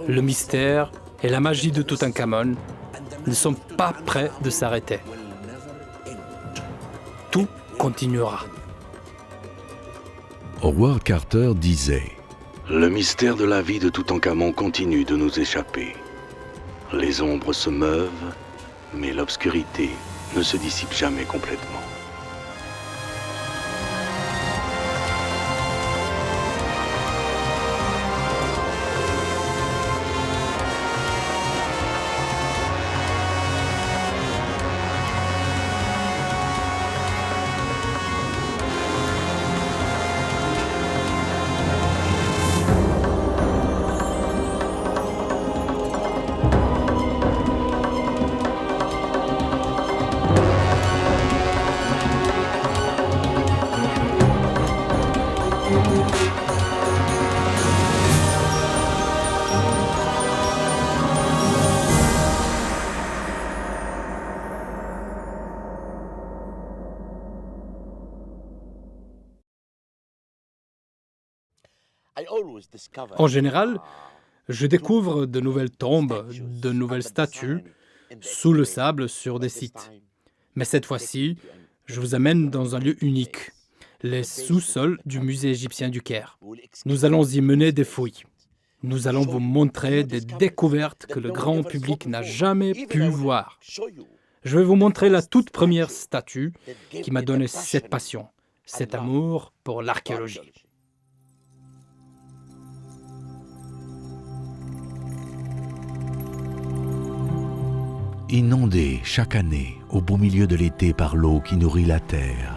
Le mystère et la magie de Toutankhamon ne sont pas prêts de s'arrêter. Tout continuera. Howard Carter disait « Le mystère de la vie de Toutankhamon continue de nous échapper. Les ombres se meuvent, mais l'obscurité ne se dissipe jamais complètement. » En général, je découvre de nouvelles tombes, de nouvelles statues, sous le sable sur des sites. Mais cette fois-ci, je vous amène dans un lieu unique, les sous-sols du musée égyptien du Caire. Nous allons y mener des fouilles. Nous allons vous montrer des découvertes que le grand public n'a jamais pu voir. Je vais vous montrer la toute première statue qui m'a donné cette passion, cet amour pour l'archéologie. Inondé chaque année au beau milieu de l'été par l'eau qui nourrit la terre.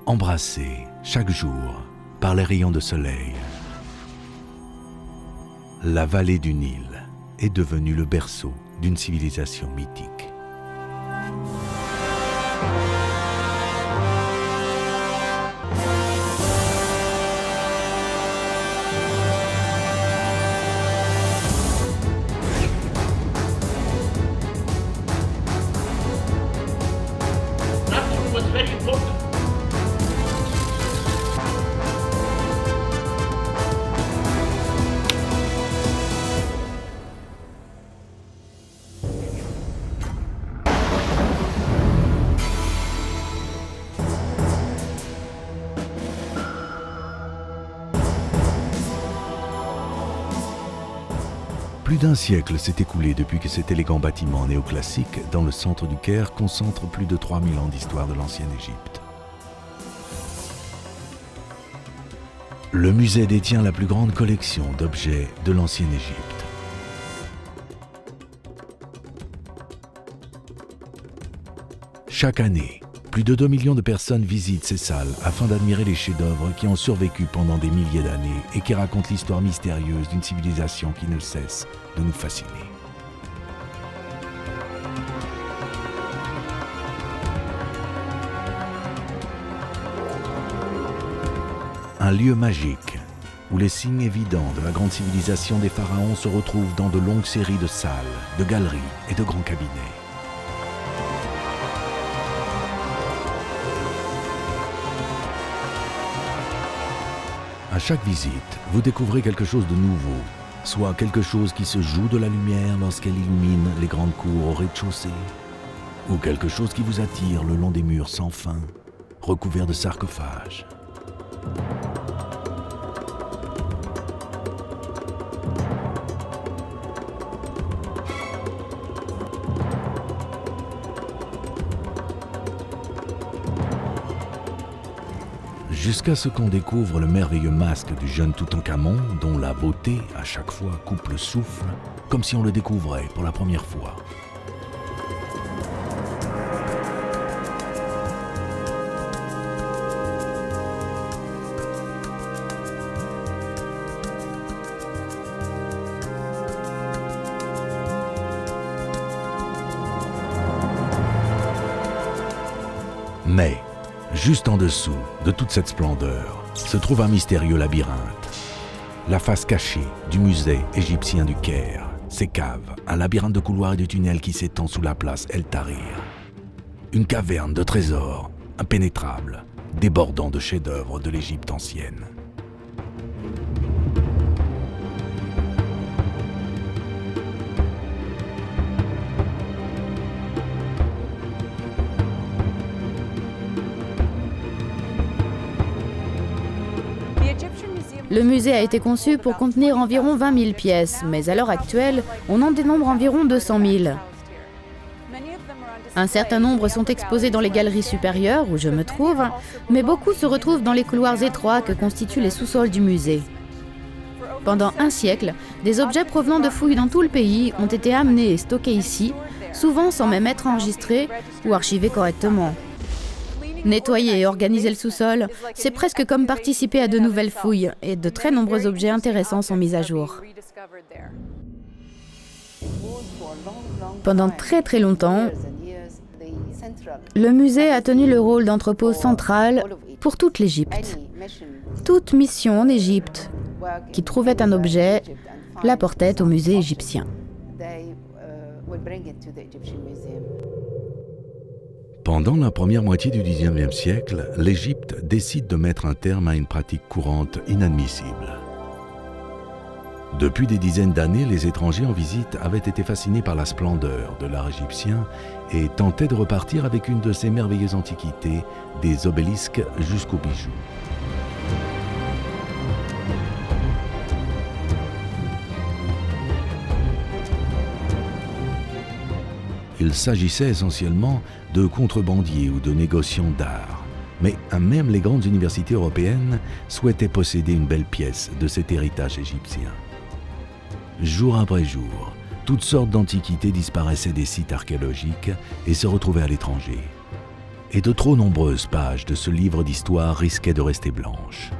Embrassé chaque jour par les rayons de soleil. La vallée du Nil est devenue le berceau d'une civilisation mythique. Plus d'un siècle s'est écoulé depuis que cet élégant bâtiment néoclassique dans le centre du Caire concentre plus de 3000 ans d'histoire de l'ancienne Égypte. Le musée détient la plus grande collection d'objets de l'ancienne Égypte. Chaque année, plus de 2 millions de personnes visitent ces salles afin d'admirer les chefs-d'œuvre qui ont survécu pendant des milliers d'années et qui racontent l'histoire mystérieuse d'une civilisation qui ne cesse de nous fasciner. Un lieu magique où les signes évidents de la grande civilisation des pharaons se retrouvent dans de longues séries de salles, de galeries et de grands cabinets. À chaque visite, vous découvrez quelque chose de nouveau, soit quelque chose qui se joue de la lumière lorsqu'elle illumine les grandes cours au rez-de-chaussée, ou quelque chose qui vous attire le long des murs sans fin, recouverts de sarcophages. Jusqu'à ce qu'on découvre le merveilleux masque du jeune Toutankhamon, dont la beauté, à chaque fois, coupe le souffle, comme si on le découvrait pour la première fois. Mais, juste en dessous de toute cette splendeur, se trouve un mystérieux labyrinthe, la face cachée du musée égyptien du Caire. Ces caves, un labyrinthe de couloirs et de tunnels qui s'étend sous la place El Tahrir. Une caverne de trésors impénétrable, débordant de chefs-d'œuvre de l'Égypte ancienne. Le musée a été conçu pour contenir environ 20 000 pièces, mais à l'heure actuelle, on en dénombre environ 200 000. Un certain nombre sont exposés dans les galeries supérieures, où je me trouve, mais beaucoup se retrouvent dans les couloirs étroits que constituent les sous-sols du musée. Pendant un siècle, des objets provenant de fouilles dans tout le pays ont été amenés et stockés ici, souvent sans même être enregistrés ou archivés correctement. Nettoyer et organiser le sous-sol, c'est presque comme participer à de nouvelles fouilles, et de très nombreux objets intéressants sont mis à jour. Pendant très longtemps, le musée a tenu le rôle d'entrepôt central pour toute l'Égypte. Toute mission en Égypte qui trouvait un objet l'apportait au musée égyptien. Pendant la première moitié du XIXe siècle, l'Égypte décide de mettre un terme à une pratique courante inadmissible. Depuis des dizaines d'années, les étrangers en visite avaient été fascinés par la splendeur de l'art égyptien et tentaient de repartir avec une de ces merveilleuses antiquités, des obélisques jusqu'aux bijoux. Il s'agissait essentiellement de contrebandiers ou de négociants d'art. Mais même les grandes universités européennes souhaitaient posséder une belle pièce de cet héritage égyptien. Jour après jour, toutes sortes d'antiquités disparaissaient des sites archéologiques et se retrouvaient à l'étranger. Et de trop nombreuses pages de ce livre d'histoire risquaient de rester blanches.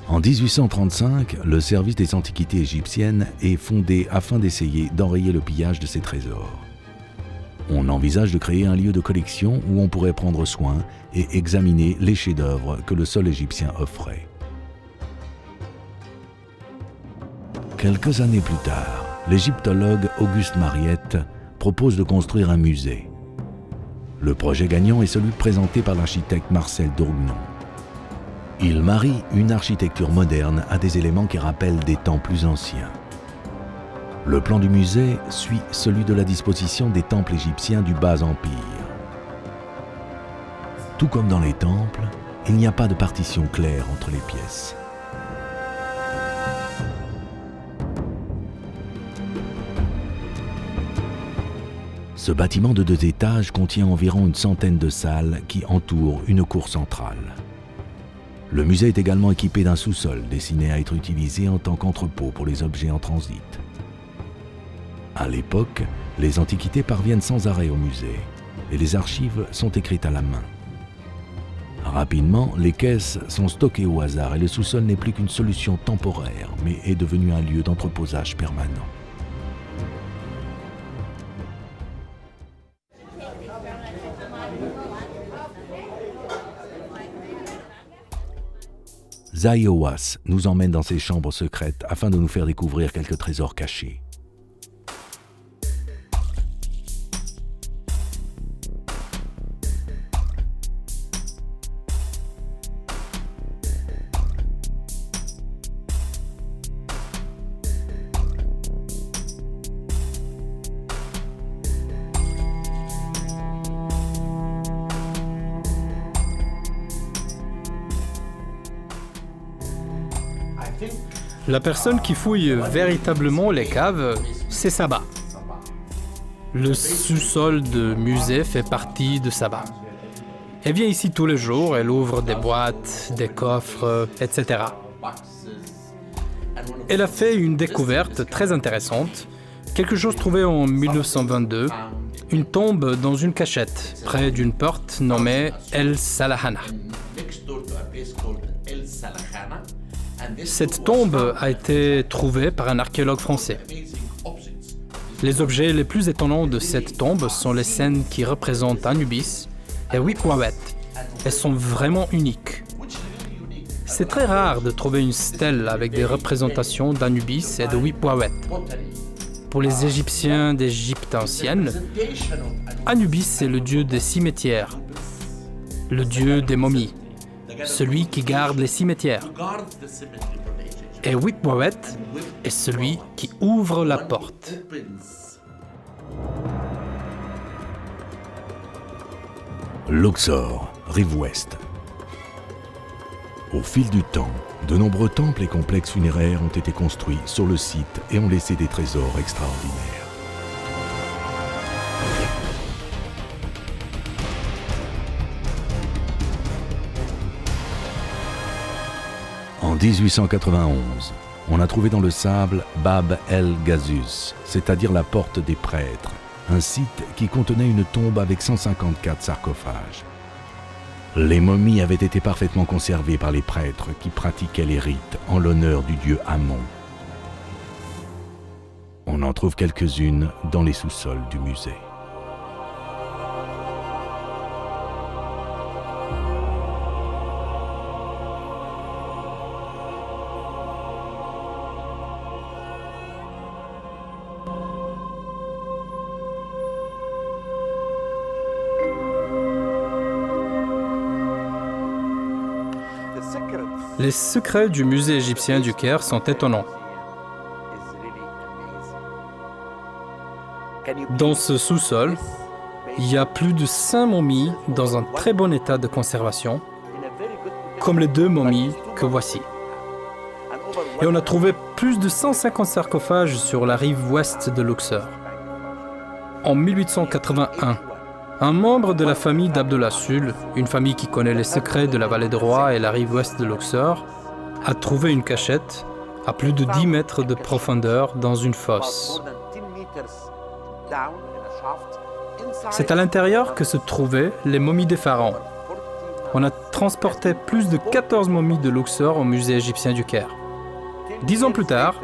En 1835, le service des antiquités égyptiennes est fondé afin d'essayer d'enrayer le pillage de ces trésors. On envisage de créer un lieu de collection où on pourrait prendre soin et examiner les chefs-d'œuvre que le sol égyptien offrait. Quelques années plus tard, l'égyptologue Auguste Mariette propose de construire un musée. Le projet gagnant est celui présenté par l'architecte Marcel Dourgnon. Il marie une architecture moderne à des éléments qui rappellent des temps plus anciens. Le plan du musée suit celui de la disposition des temples égyptiens du Bas Empire. Tout comme dans les temples, il n'y a pas de partition claire entre les pièces. Ce bâtiment de 2 étages contient environ une centaine de salles qui entourent une cour centrale. Le musée est également équipé d'un sous-sol destiné à être utilisé en tant qu'entrepôt pour les objets en transit. À l'époque, les antiquités parviennent sans arrêt au musée et les archives sont écrites à la main. Rapidement, les caisses sont stockées au hasard et le sous-sol n'est plus qu'une solution temporaire, mais est devenu un lieu d'entreposage permanent. Zahi Hawass nous emmène dans ses chambres secrètes afin de nous faire découvrir quelques trésors cachés. La personne qui fouille véritablement les caves, c'est Saba. Le sous-sol de musée fait partie de Saba. Elle vient ici tous les jours, elle ouvre des boîtes, des coffres, etc. Elle a fait une découverte très intéressante, quelque chose trouvé en 1922, une tombe dans une cachette, près d'une porte nommée El Salahana. Cette tombe a été trouvée par un archéologue français. Les objets les plus étonnants de cette tombe sont les scènes qui représentent Anubis et Wikawet, Elles sont vraiment uniques. C'est très rare de trouver une stèle avec des représentations d'Anubis et de Wipwawet. Pour les Égyptiens d'Égypte ancienne, Anubis est le dieu des cimetières, le dieu des momies, celui qui garde les cimetières. Et Wipwawet est celui qui ouvre la porte. Luxor, rive ouest. Au fil du temps, de nombreux temples et complexes funéraires ont été construits sur le site et ont laissé des trésors extraordinaires. En 1891, on a trouvé dans le sable Bab el-Gazus, c'est-à-dire la porte des prêtres, un site qui contenait une tombe avec 154 sarcophages. Les momies avaient été parfaitement conservées par les prêtres qui pratiquaient les rites en l'honneur du dieu Amon. On en trouve quelques-unes dans les sous-sols du musée. Les secrets du musée égyptien du Caire sont étonnants. Dans ce sous-sol, il y a plus de 5 momies dans un très bon état de conservation, comme les 2 momies que voici. Et on a trouvé plus de 150 sarcophages sur la rive ouest de Luxor. En 1881, un membre de la famille d'Abdollah-Sul, une famille qui connaît les secrets de la vallée de Roi et la rive ouest de Luxor, a trouvé une cachette à plus de 10 mètres de profondeur dans une fosse. C'est à l'intérieur que se trouvaient les momies des pharaons. On a transporté plus de 14 momies de Luxor au musée égyptien du Caire. 10 ans plus tard,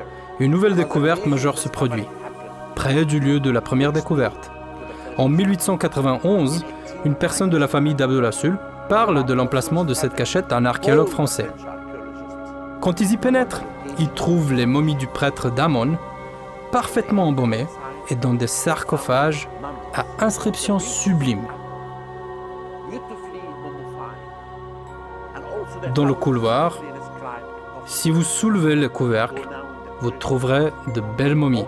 une nouvelle découverte majeure se produit, près du lieu de la première découverte. En 1891, une personne de la famille d'Abdollah-Sul parle de l'emplacement de cette cachette à un archéologue français. Quand ils y pénètrent, ils trouvent les momies du prêtre d'Amon, parfaitement embaumées et dans des sarcophages à inscriptions sublimes. Dans le couloir, si vous soulevez le couvercle, vous trouverez de belles momies.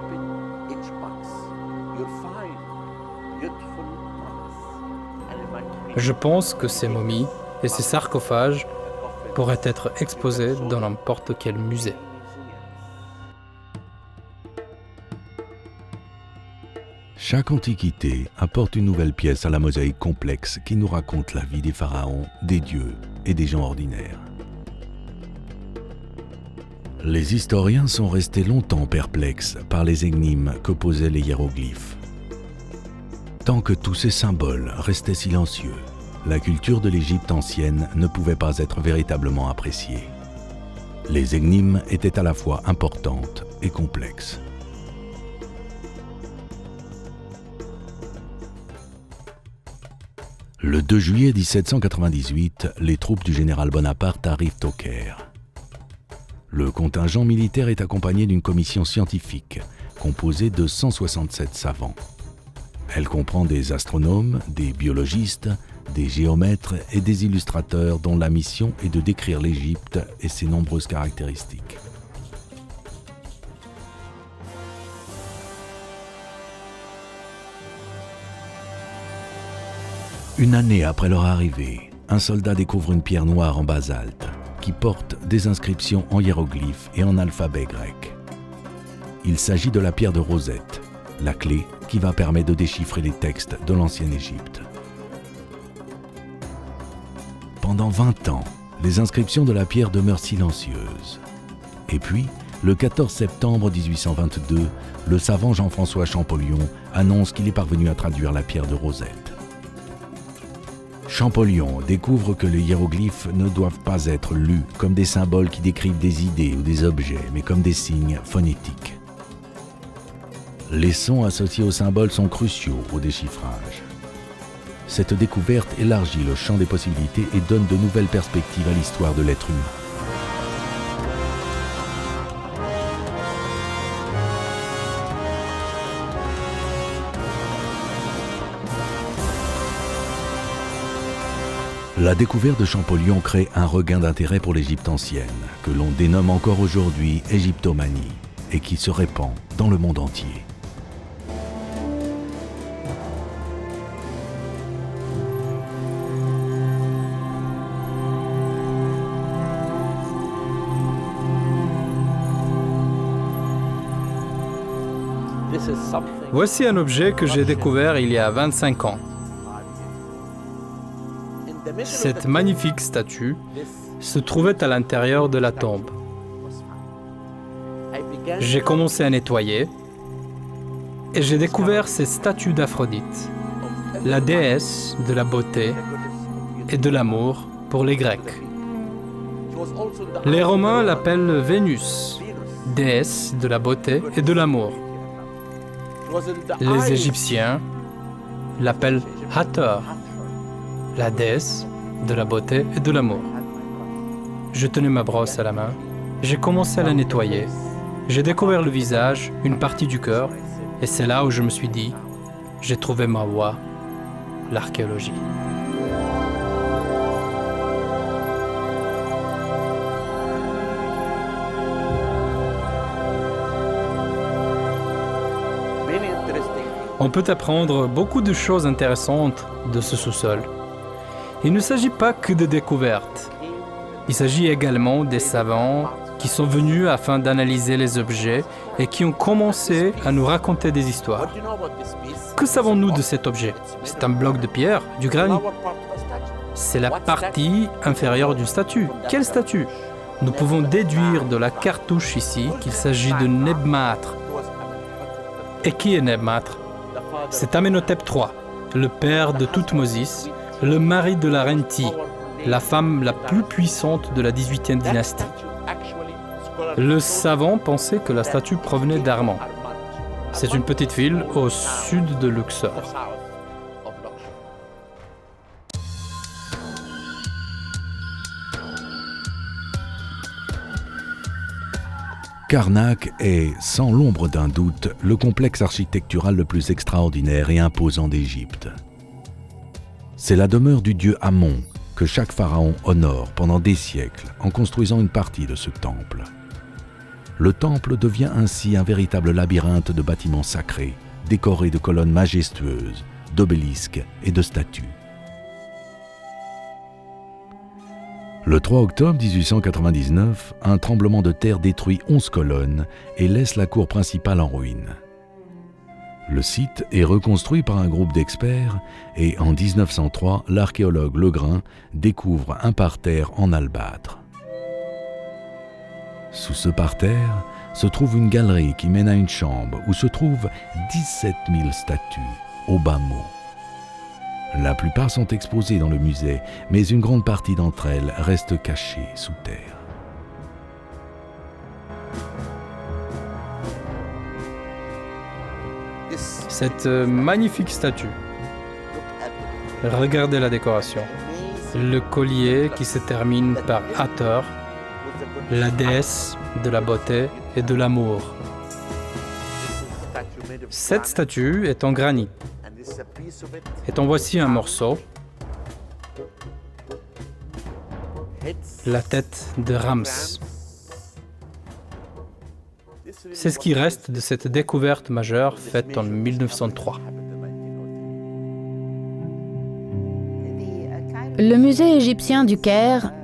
Je pense que ces momies et ces sarcophages pourraient être exposés dans n'importe quel musée. Chaque antiquité apporte une nouvelle pièce à la mosaïque complexe qui nous raconte la vie des pharaons, des dieux et des gens ordinaires. Les historiens sont restés longtemps perplexes par les énigmes que posaient les hiéroglyphes. Tant que tous ces symboles restaient silencieux, la culture de l'Égypte ancienne ne pouvait pas être véritablement appréciée. Les énigmes étaient à la fois importantes et complexes. Le 2 juillet 1798, les troupes du général Bonaparte arrivent au Caire. Le contingent militaire est accompagné d'une commission scientifique composée de 167 savants. Elle comprend des astronomes, des biologistes, des géomètres et des illustrateurs dont la mission est de décrire l'Égypte et ses nombreuses caractéristiques. Une année après leur arrivée, un soldat découvre une pierre noire en basalte qui porte des inscriptions en hiéroglyphes et en alphabet grec. Il s'agit de la pierre de Rosette, la clé qui va permettre de déchiffrer les textes de l'ancienne Égypte. Pendant 20 ans, les inscriptions de la pierre demeurent silencieuses. Et puis, le 14 septembre 1822, le savant Jean-François Champollion annonce qu'il est parvenu à traduire la pierre de Rosette. Champollion découvre que les hiéroglyphes ne doivent pas être lus comme des symboles qui décrivent des idées ou des objets, mais comme des signes phonétiques. Les sons associés aux symboles sont cruciaux au déchiffrage. cette découverte élargit le champ des possibilités et donne de nouvelles perspectives à l'histoire de l'être humain. La découverte de Champollion crée un regain d'intérêt pour l'Égypte ancienne, que l'on dénomme encore aujourd'hui égyptomanie, et qui se répand dans le monde entier. Voici un objet que j'ai découvert il y a 25 ans. Cette magnifique statue se trouvait à l'intérieur de la tombe. J'ai commencé à nettoyer et j'ai découvert cette statue d'Aphrodite, la déesse de la beauté et de l'amour pour les Grecs. Les Romains l'appellent Vénus, déesse de la beauté et de l'amour. Les Égyptiens l'appellent Hathor, la déesse de la beauté et de l'amour. Je tenais ma brosse à la main, j'ai commencé à la nettoyer, j'ai découvert le visage, une partie du cœur, et c'est là où je me suis dit, j'ai trouvé ma voie, l'archéologie. On peut apprendre beaucoup de choses intéressantes de ce sous-sol. Il ne s'agit pas que de découvertes. Il s'agit également des savants qui sont venus afin d'analyser les objets et qui ont commencé à nous raconter des histoires. Que savons-nous de cet objet? C'est un bloc de pierre, du granit. C'est la partie inférieure d'une statue. Quelle statue? Nous pouvons déduire de la cartouche ici qu'il s'agit de Nebmatre. Et qui est Nebmatre? C'est Amenhotep III, le père de Thoutmosis, le mari de la reine Ti, la femme la plus puissante de la 18e dynastie. Le savant pensait que la statue provenait d'Armant. C'est une petite ville au sud de Luxor. Karnak est, sans l'ombre d'un doute, le complexe architectural le plus extraordinaire et imposant d'Égypte. C'est la demeure du dieu Amon que chaque pharaon honore pendant des siècles en construisant une partie de ce temple. Le temple devient ainsi un véritable labyrinthe de bâtiments sacrés, décorés de colonnes majestueuses, d'obélisques et de statues. Le 3 octobre 1899, un tremblement de terre détruit 11 colonnes et laisse la cour principale en ruine. Le site est reconstruit par un groupe d'experts et en 1903, l'archéologue Legrain découvre un parterre en albâtre. Sous ce parterre se trouve une galerie qui mène à une chambre où se trouvent 17 000 statues au bas mot. La plupart sont exposées dans le musée, mais une grande partie d'entre elles reste cachée sous terre. Cette magnifique statue. Regardez la décoration. Le collier qui se termine par Hathor, la déesse de la beauté et de l'amour. Cette statue est en granit. Et en voici un morceau. La tête de Rams. C'est ce qui reste de cette découverte majeure faite en 1903. Le musée égyptien du Caire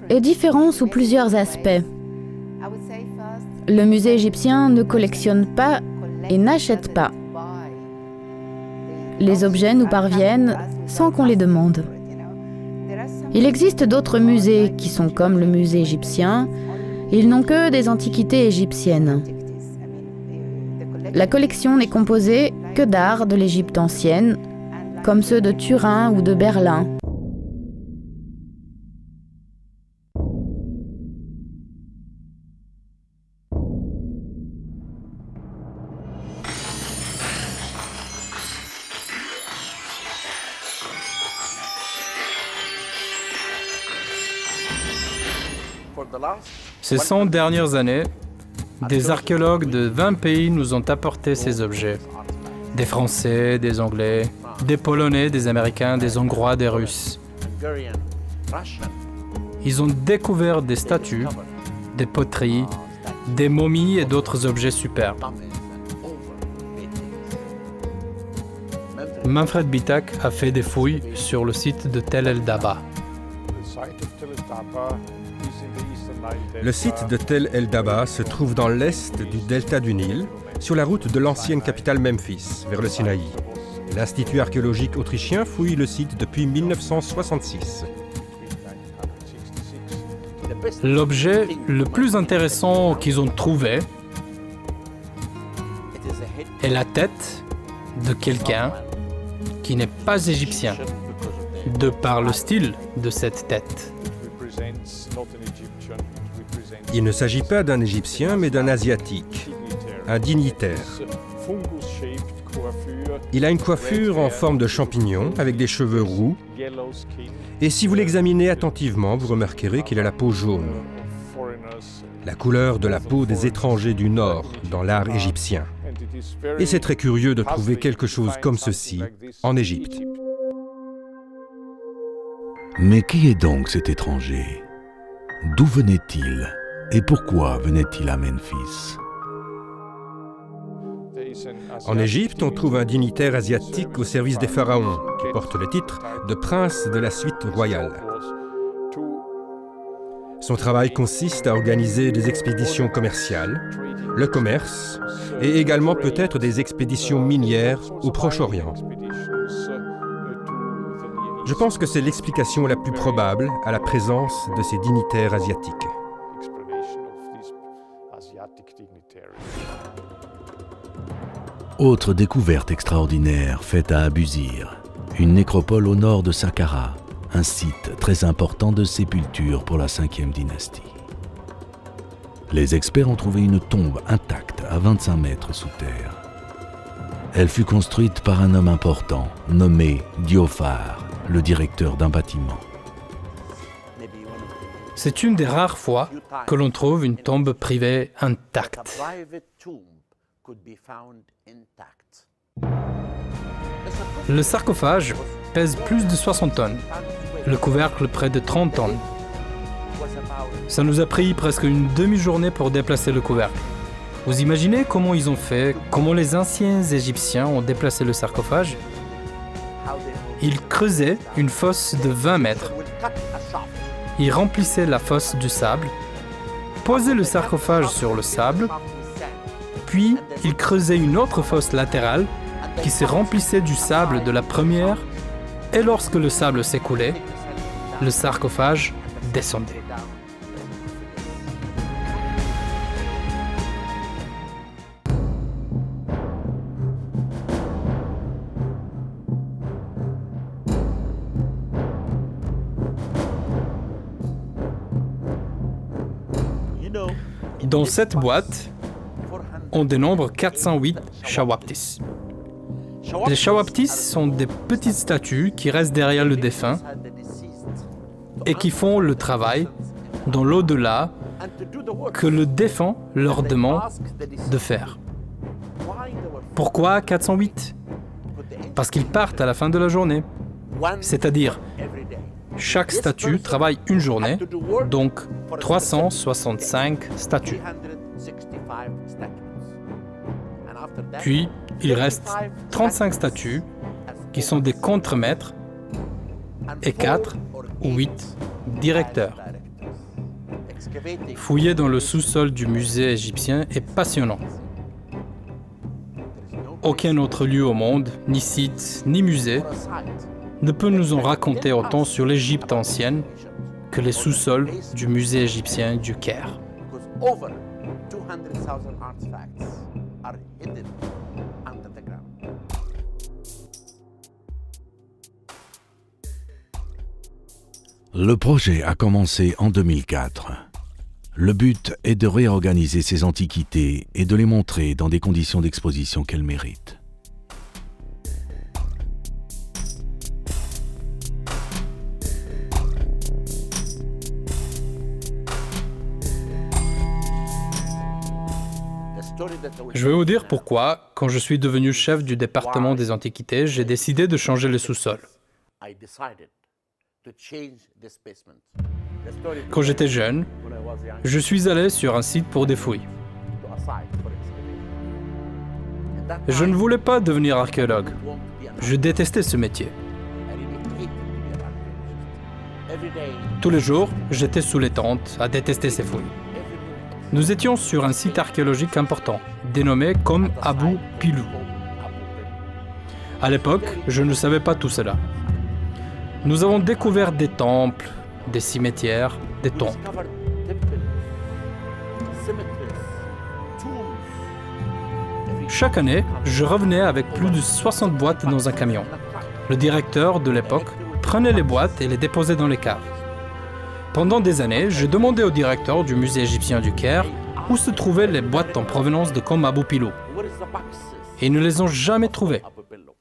est différent sous plusieurs aspects. Le musée égyptien ne collectionne pas et n'achète pas. Les objets nous parviennent sans qu'on les demande. Il existe d'autres musées qui sont comme le musée égyptien. Ils n'ont que des antiquités égyptiennes. La collection n'est composée que d'art de l'Égypte ancienne, comme ceux de Turin ou de Berlin. Ces 100 dernières années, des archéologues de 20 pays nous ont apporté ces objets. Des Français, des Anglais, des Polonais, des Américains, des Hongrois, des Russes. Ils ont découvert des statues, des poteries, des momies et d'autres objets superbes. Manfred Bittak a fait des fouilles sur le site de Tel el-Daba. Le site de Tel el-Daba se trouve dans l'est du delta du Nil, sur la route de l'ancienne capitale Memphis, vers le Sinaï. L'Institut archéologique autrichien fouille le site depuis 1966. L'objet le plus intéressant qu'ils ont trouvé est la tête de quelqu'un qui n'est pas égyptien, de par le style de cette tête. Il ne s'agit pas d'un Égyptien, mais d'un Asiatique, un dignitaire. Il a une coiffure en forme de champignon, avec des cheveux roux, et si vous l'examinez attentivement, vous remarquerez qu'il a la peau jaune. La couleur de la peau des étrangers du Nord dans l'art égyptien. Et c'est très curieux de trouver quelque chose comme ceci en Égypte. Mais qui est donc cet étranger? D'où venait-il? Et pourquoi venait-il à Memphis? En Égypte, on trouve un dignitaire asiatique au service des pharaons, qui porte le titre de prince de la suite royale. Son travail consiste à organiser des expéditions commerciales, le commerce, et également peut-être des expéditions minières au Proche-Orient. Je pense que c'est l'explication la plus probable à la présence de ces dignitaires asiatiques. Autre découverte extraordinaire faite à Abusir, une nécropole au nord de Saqqara, un site très important de sépulture pour la 5e dynastie. Les experts ont trouvé une tombe intacte à 25 mètres sous terre. Elle fut construite par un homme important, nommé Diophar, le directeur d'un bâtiment. C'est une des rares fois que l'on trouve une tombe privée intacte. Le sarcophage pèse plus de 60 tonnes, le couvercle près de 30 tonnes. Ça nous a pris presque une demi-journée pour déplacer le couvercle. Vous imaginez comment ils ont fait, comment les anciens Égyptiens ont déplacé le sarcophage? Ils creusaient une fosse de 20 mètres. Ils remplissaient la fosse du sable, posaient le sarcophage sur le sable, puis ils creusaient une autre fosse latérale qui se remplissait du sable de la première, et lorsque le sable s'écoulait, le sarcophage descendait. Dans cette boîte, on dénombre 408 shawaptis. Les shawaptis sont des petites statues qui restent derrière le défunt et qui font le travail dans l'au-delà que le défunt leur demande de faire. Pourquoi 408? Parce qu'ils partent à la fin de la journée. C'est-à-dire, chaque statue travaille une journée, donc 365 statues. Puis, il reste 35 statues qui sont des contremaîtres et 4 ou 8 directeurs. Fouiller dans le sous-sol du musée égyptien est passionnant. Aucun autre lieu au monde, ni site, ni musée, ne peut nous en raconter autant sur l'Égypte ancienne que les sous-sols du musée égyptien du Caire. Le projet a commencé en 2004. Le but est de réorganiser ces antiquités et de les montrer dans des conditions d'exposition qu'elles méritent. Je vais vous dire pourquoi, quand je suis devenu chef du département des antiquités, j'ai décidé de changer le sous-sol. Quand j'étais jeune, je suis allé sur un site pour des fouilles. Je ne voulais pas devenir archéologue. Je détestais ce métier. Tous les jours, j'étais sous les tentes à détester ces fouilles. Nous étions sur un site archéologique important, dénommé comme Abu Pilou. À l'époque, je ne savais pas tout cela. Nous avons découvert des temples, des cimetières, des tombes. Chaque année, je revenais avec plus de 60 boîtes dans un camion. Le directeur de l'époque prenait les boîtes et les déposait dans les caves. Pendant des années, j'ai demandé au directeur du musée égyptien du Caire où se trouvaient les boîtes en provenance de Kom Abu Pilou. Et ils ne les ont jamais trouvées.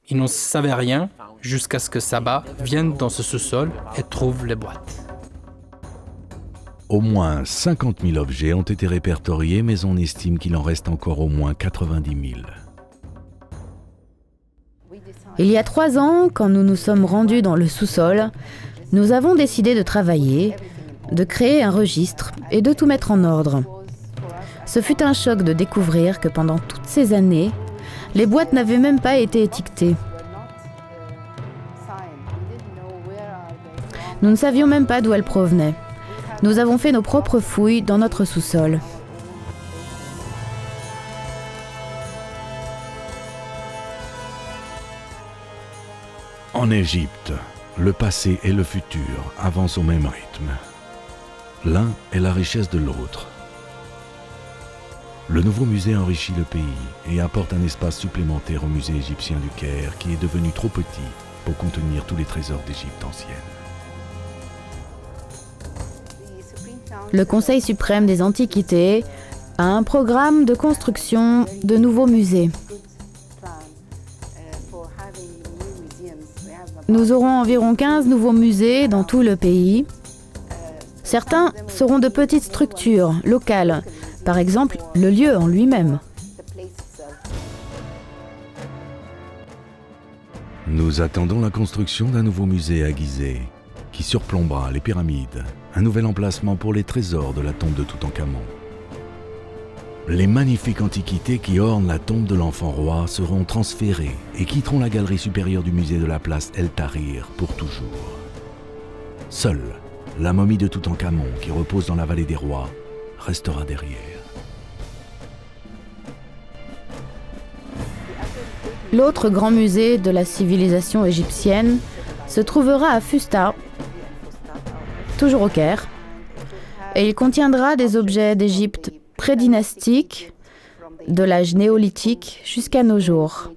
Ils n'en savaient rien jusqu'à ce que Saba vienne dans ce sous-sol et trouve les boîtes. Au moins 50 000 objets ont été répertoriés, mais on estime qu'il en reste encore au moins 90 000. Il y a 3 ans, quand nous nous sommes rendus dans le sous-sol, nous avons décidé de travailler, de créer un registre et de tout mettre en ordre. Ce fut un choc de découvrir que pendant toutes ces années, les boîtes n'avaient même pas été étiquetées. Nous ne savions même pas d'où elles provenaient. Nous avons fait nos propres fouilles dans notre sous-sol. En Égypte, le passé et le futur avancent au même rythme. L'un est la richesse de l'autre. Le nouveau musée enrichit le pays et apporte un espace supplémentaire au musée égyptien du Caire qui est devenu trop petit pour contenir tous les trésors d'Égypte ancienne. Le Conseil suprême des Antiquités a un programme de construction de nouveaux musées. Nous aurons environ 15 nouveaux musées dans tout le pays. Certains seront de petites structures locales, par exemple le lieu en lui-même. Nous attendons la construction d'un nouveau musée à Gizeh, qui surplombera les pyramides, un nouvel emplacement pour les trésors de la tombe de Toutankhamon. Les magnifiques antiquités qui ornent la tombe de l'enfant roi seront transférées et quitteront la galerie supérieure du musée de la place El Tahrir pour toujours. Seule la momie de Toutankhamon, qui repose dans la vallée des rois, restera derrière. L'autre grand musée de la civilisation égyptienne se trouvera à Fusta, toujours au Caire, et il contiendra des objets d'Égypte prédynastique, de l'âge néolithique jusqu'à nos jours.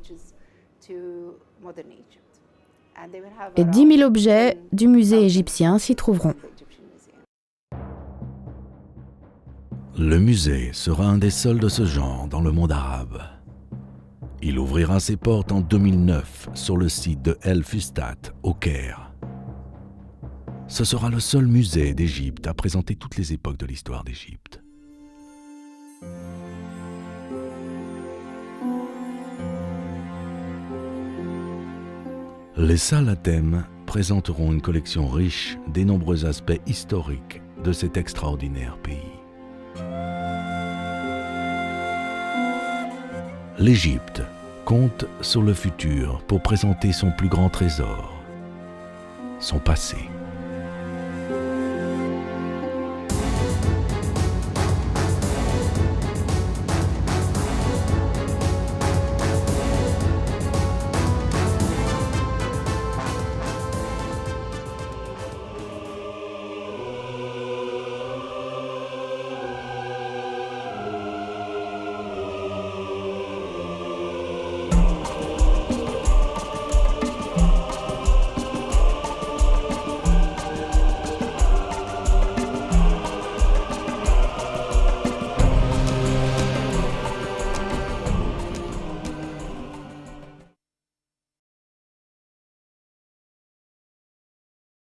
Et 10 000 objets du musée égyptien s'y trouveront. Le musée sera un des seuls de ce genre dans le monde arabe. Il ouvrira ses portes en 2009 sur le site de El Fustat, au Caire. Ce sera le seul musée d'Égypte à présenter toutes les époques de l'histoire d'Égypte. Les salles à thème présenteront une collection riche des nombreux aspects historiques de cet extraordinaire pays. L'Égypte compte sur le futur pour présenter son plus grand trésor, son passé.